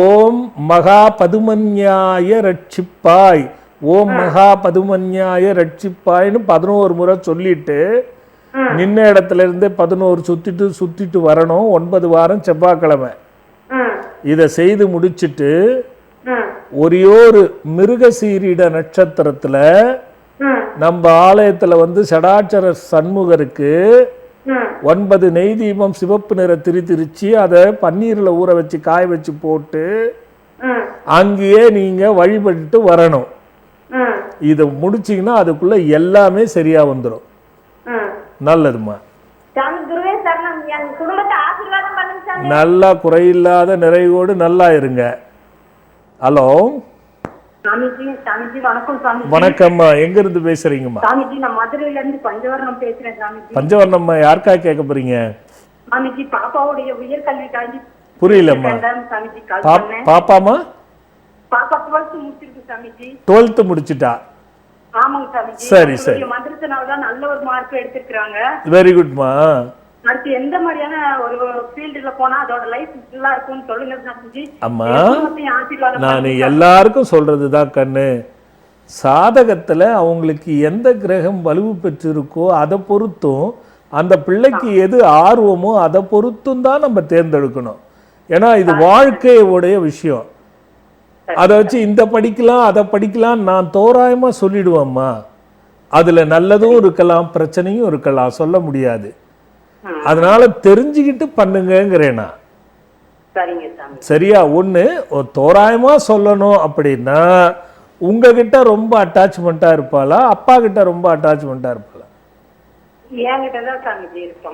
ஓம் மகா பதுமன்யாய ரட்சிப்பாய், ஓம் மகா பதுமன்யாய ரட்சிப்பாய்னு 11 முறை சொல்லிட்டு, நின்ன இடத்துல இருந்து 11 சுத்திட்டு வரணும். 9 வாரம் செவ்வாய்க்கிழமை. இதை செய்து முடிச்சிட்டு ஒரே ஒரு மிருகசீரிட நட்சத்திரத்துல நம்ம ஆலயத்துல வந்து சடாட்சர சண்முகருக்கு 9 நெய் தீபம் சிவப்பு நிற திரிச்சு அதை பன்னீர்ல ஊற வச்சு காய வச்சு போட்டு அங்கேயே நீங்க வழிபட்டு வரணும். இதை முடிச்சீங்கன்னா அதுக்குள்ள எல்லாமே சரியா வந்துடும். நல்லதுமா. நல்லா குறையில்லாத நிறைவோடு நல்லா இருங்க. ஹலோ வணக்கம்மா, எங்க இருந்து பேசுறீங்கம்மா? நான் மதுரையில இருந்து பஞ்சவர்ணம் பேசுறேன் சாமிஜி. பஞ்சவர்ணம்மா, யாருக்கா கேட்க போறீங்க? சாமிஜி, பாப்பாவுடைய உயர்கல்விக்காண்டி. புரியலம்மா. சாமிஜி, பாப்பாமா? பாப்பா 12th முடிச்சிருக்கு சாமிஜி. 12th முடிச்சிட்டா? ஆமாங்க சாமிஜி. சரி சரி. மந்திரத்தினாலதான் நல்ல ஒரு மார்க் எடுத்திருக்காங்க. வெரி குட்மா. அடுத்து எந்த மாதிரியான ஒரு ஃபீல்டுல போனா அதோட லைஃப் ஃபுல்லா இருக்கும்னு சொல்லுங்க சாமிஜி. அம்மா, நான் எல்லாருக்கும் சொல்றதுதான் கண்ணு, சாதகத்துல அவங்களுக்கு எந்த கிரகம் வலுவு பெற்றிருக்கோ அதை பொறுத்தும், அந்த பிள்ளைக்கு எது ஆர்வமோ அதை பொறுத்தும் தான் நம்ம தேர்ந்தெடுக்கணும். ஏன்னா இது வாழ்க்கையோடைய விஷயம். அதை வச்சு இந்த படிக்கலாம் அதை படிக்கலாம் நான் தோராயமா சொல்லிடுவேம்மா. அதுல நல்லதும் இருக்கலாம் பிரச்சனையும் இருக்கலாம், சொல்ல முடியாது. அதனால தெரிஞ்சுக்கிட்டு பண்ணுங்கிறேனா. சரியா? ஒண்ணு தோராயமா சொல்லணும் அப்படின்னா, உங்ககிட்ட ரொம்ப அட்டாச்மெண்டா இருப்பாளா, அப்பா கிட்ட ரொம்ப அட்டாச்மெண்டா இருப்பாளா?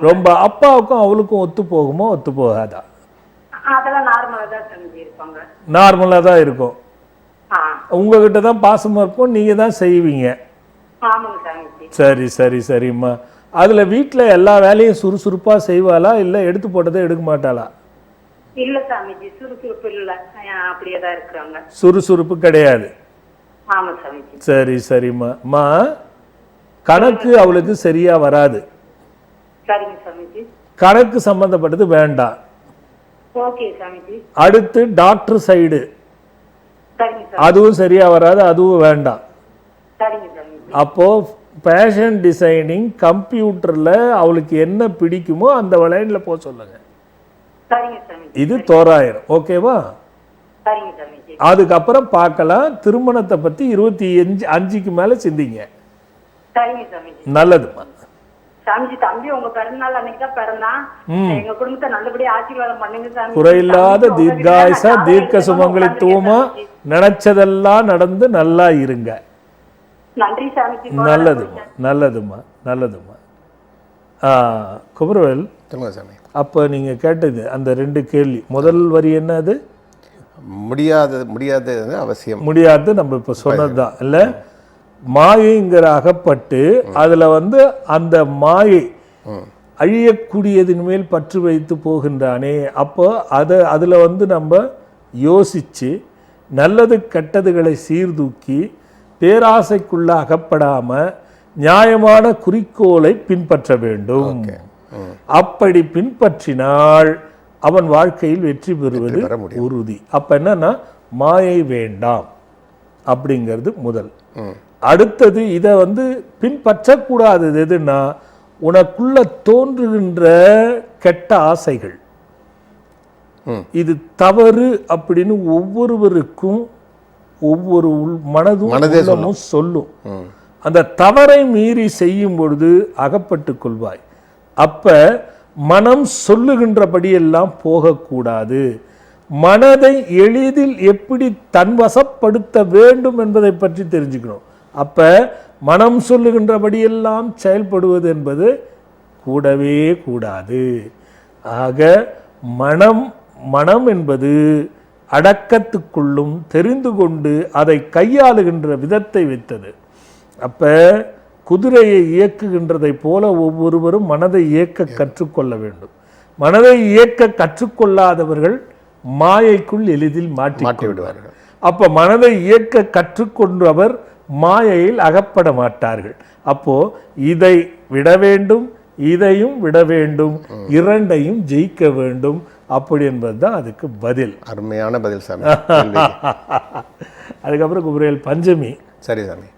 ரொம்ப. அப்பாவுக்கும் அவளுக்கும் ஒத்து போகுமோ ஒத்து போகாதா? நார்மலா தான் இருக்கும். உங்ககிட்ட தான் பாசமா இருக்கும், நீங்க தான் செய்வீங்க. சரி சரி சரிம்மா. அதுல வீட்டுல எல்லா வேலையும் சுறுசுறுப்பா செய்வாளா, இல்ல எடுத்து போட்டதை எடுக்க மாட்டாளா? இல்ல சாமிஜி, சுறுசுறுப்பு இல்ல, அப்படியே தான் இருக்காங்க. சுறுசுறுப்பு கிடையாது. ஆமா சாமிஜி. சரி சரிம்மா. அம்மா, கணக்கு அவளுக்கு சரியா வராது. சரிங்க சாமிஜி. கணக்கு சம்பந்தப்பட்டது வேண்டாம். ஓகே சாமிஜி. அடுத்து டாக்டர் சைடு, சரிங்க சார். அதுவும் சரியா வராது, அதுவும் வேண்டாம். சரிங்க சாமிஜி. அப்போ ஃபேஷன் டிசைனிங் கம்ப்யூட்டர்ல அவளுக்கு என்ன பிடிக்குமோ அந்த லைன்ல போக சொல்லுங்க. சரிங்க சாமிஜி. இது தோராயிரம். ஓகேவா? சரிங்க சாமிஜி. அதுக்கப்புறம் பார்க்கலாம். திருமணத்தை பத்தி 25க்கு மேல சிந்திங்க. சரிங்க சாமிஜி. நல்லதுமா. சாமிஜி, தம்பி உங்க பிறந்தநாள் அன்னைக்கு தான் பிறந்தான். எங்க குடும்பத்தை நல்லபடியா ஆசீர்வாதம் பண்ணுங்க சாமி. குறையில்லாத தீர்காயுசா தீர்க்க சுமங்கலித்துவமா நினைச்சதெல்லாம் நடந்து நல்லா இருங்க. நன்றி சாமிஜி. நல்லதுமா, நல்லதுமா, நல்லதுமா. குமரவேல், சொல்லுங்க சாமி. அப்போ நீங்க கேட்டது அந்த 2 கேள்வி. முதல் வரி என்னது? முடியாது அவசியம். முடியாது நம்ம இப்போ சொன்னதுதான் இல்லை. மாயைங்கிற அகப்பட்டு அதுல அந்த மாயை அழியக்கூடியதின் மேல் பற்று வைத்து போகின்றானே. அப்போ அதுல நம்ம யோசிச்சு நல்லது கெட்டதுகளை சீர்தூக்கி பேராசைக்குள்ள அகப்படாம நியாயமான குறிக்கோளை பின்பற்ற வேண்டும். அப்படி பின்பற்றினால் அவன் வாழ்க்கையில் வெற்றி பெறுவது உறுதி. அப்ப என்னன்னா மாயை வேண்டாம் அப்படிங்கிறது முதல். அடுத்தது இதை பின்பற்றக்கூடாதது எதுன்னா உனக்குள்ள தோன்றுகின்ற கெட்ட ஆசைகள். இது தவறு அப்படின்னு ஒவ்வொருவருக்கும் ஒவ்வொரு மனதும் சொல்லும். அந்த தவறை மீறி செய்யும் பொழுது அகப்பட்டு கொள்வாய். அப்ப மனம் சொல்லுகின்றபடியெல்லாம் போகக்கூடாது. மனதை எளிதில் எப்படி தன்வசப்படுத்த வேண்டும் என்பதை பற்றி தெரிஞ்சுக்கணும். அப்ப மனம் சொல்லுகின்றபடியெல்லாம் செயல்படுவது என்பது கூடவே கூடாது. ஆக மனம் என்பது அடக்கத்துக்குள்ளும் தெரிந்து கொண்டு அதை கையாளுகின்ற விதத்தை வைத்தது. அப்ப குதிரையை இயக்குகின்றதை போல ஒவ்வொருவரும் மனதை இயக்க கற்றுக்கொள்ள வேண்டும். மனதை இயக்க கற்றுக்கொள்ளாதவர்கள் மாயைக்குள் எளிதில் மாட்டி விடுவார்கள். அப்ப மனதை இயக்க கற்றுக்கொண்டவர் மாயையில் அகப்பட மாட்டார்கள். அப்போ இதை விட வேண்டும், இதையும் விட வேண்டும், இரண்டையும் ஜெயிக்க வேண்டும். அப்படி என்பதுதான் அதுக்கு பதில். அருமையான பதில் சாமி. அதுக்கப்புறம் குமரவேல் பஞ்சமி. சரி சாமி.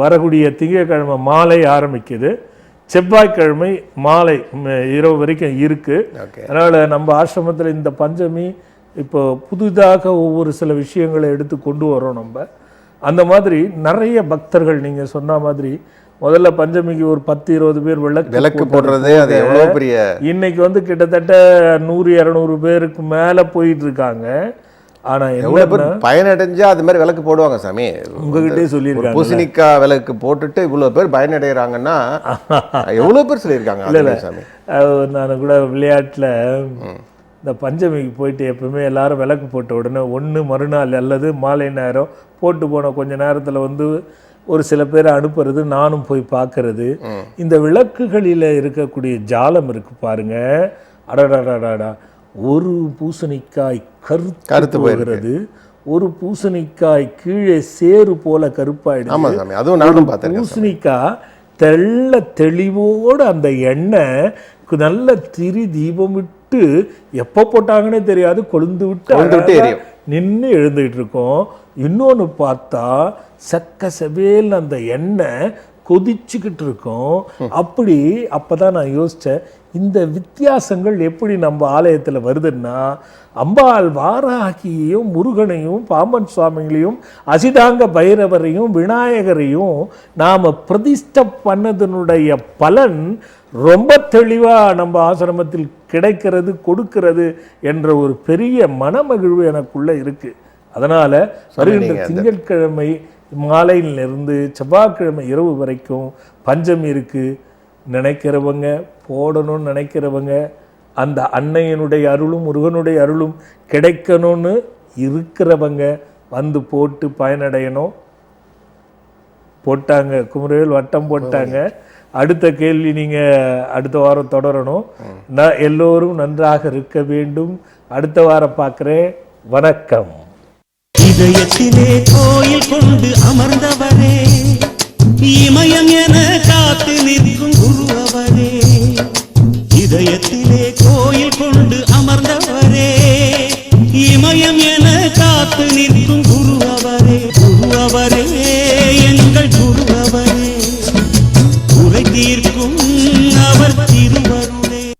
வரக்கூடிய திங்கட்கிழமை மாலை ஆரம்பிக்குது, செவ்வாய்க்கிழமை மாலை இரவு வரைக்கும் இருக்கு. அதனால நம்ம ஆசிரமத்தில் இந்த பஞ்சமி இப்போ புதிதாக ஒவ்வொரு சில விஷயங்களை எடுத்து கொண்டு வரோம். நம்ம அந்த மாதிரி நிறைய பக்தர்கள் நீங்க சொன்ன மாதிரி முதல்ல பஞ்சமிக்கு ஒரு 10-20 பேர் விளக்கு போடுறதே அது எவ்வளவு பெரிய. இன்னைக்கு கிட்டத்தட்ட 100-200 பேருக்கு மேல போயிட்டு இருக்காங்க. ஆனா எவ்வளவு பேர் பயனடைஞ்சா அது மாதிரி விளக்கு போடுவாங்க சாமி. உங்ககிட்டே சொல்லியிருக்காங்க பூசணிக்காய் விளக்கு போட்டுட்டு இவ்வளவு பேர் பயனடைகிறாங்கன்னா எவ்வளவு பேர் சொல்லியிருக்காங்க சாமி. நான் கூட விளையாட்டுல இந்த பஞ்சமிக்கு போயிட்டு எப்பவுமே எல்லாரும் விளக்கு போட்ட உடனே ஒன்று மறுநாள் அல்லது மாலை நேரம் போட்டு போன கொஞ்ச நேரத்தில் ஒரு சில பேரை அனுப்புறது, நானும் போய் பார்க்கறது. இந்த விளக்குகளில் இருக்கக்கூடிய ஜாலம் இருக்கு பாருங்க, அடடாடாடா. ஒரு பூசணிக்காய் கருத்து போகிறது, ஒரு பூசணிக்காய் கீழே சேறு போல கருப்பாயிடுது. பூசணிக்காய் தெள்ள தெளிவோடு அந்த எண்ணெய் நல்ல திரி தீபம் விட்டு எப்போ போட்டாங்கன்னே தெரியாது, கொழுந்து விட்டு நின்று எழுந்துகிட்டு இருக்கோம். இன்னொன்று பார்த்தா சக்க செவேல் அந்த எண்ணெய் கொதிச்சுக்கிட்டு இருக்கோம். அப்பதான் நான் யோசிச்சேன், இந்த வித்தியாசங்கள் எப்படி நம்ம ஆலயத்தில் வருதுன்னா, அம்பாள் வாராகியையும் முருகனையும் பாம்பன் சுவாமிகளையும் அசிதாங்க பைரவரையும் விநாயகரையும் நாம பிரதிஷ்டை பண்ணதனுடைய பலன் ரொம்ப தெளிவா நம்ம ஆசிரமத்தில் கிடைக்கிறது, கொடுக்கிறது என்ற ஒரு பெரிய மனமகிழ்வு எனக்குள்ள இருக்கு. அதனால வருகின்ற திங்கட்கிழமை மாலையிலிருந்து செவ்வாய்க்கிழமை இரவு வரைக்கும் பஞ்சமி இருக்கு. நினைக்கிறவங்க போடணும்னு நினைக்கிறவங்க அந்த அன்னையனுடைய அருளும் முருகனுடைய அருளும் கிடைக்கணும்னு இருக்கிறவங்க போட்டு பயனடையணும். போட்டாங்க, குமரவேல் வட்டம் போட்டாங்க. அடுத்த கேள்வி நீங்க அடுத்த வாரம் தொடரணும். எல்லோரும் நன்றாக இருக்க வேண்டும். அடுத்த வாரம் பார்க்கிறேன். வணக்கம். இதயத்திலே கோயில் கொண்டு அமர்ந்தவரே, இமயம் என காத்து நிற்கும் குருவரே. இதயத்திலே கோயில் கொண்டு அமர்ந்தவரே, அவரே எங்கள் குரு அவரே, குறை தீர்க்கும் அவர் திருவருள்.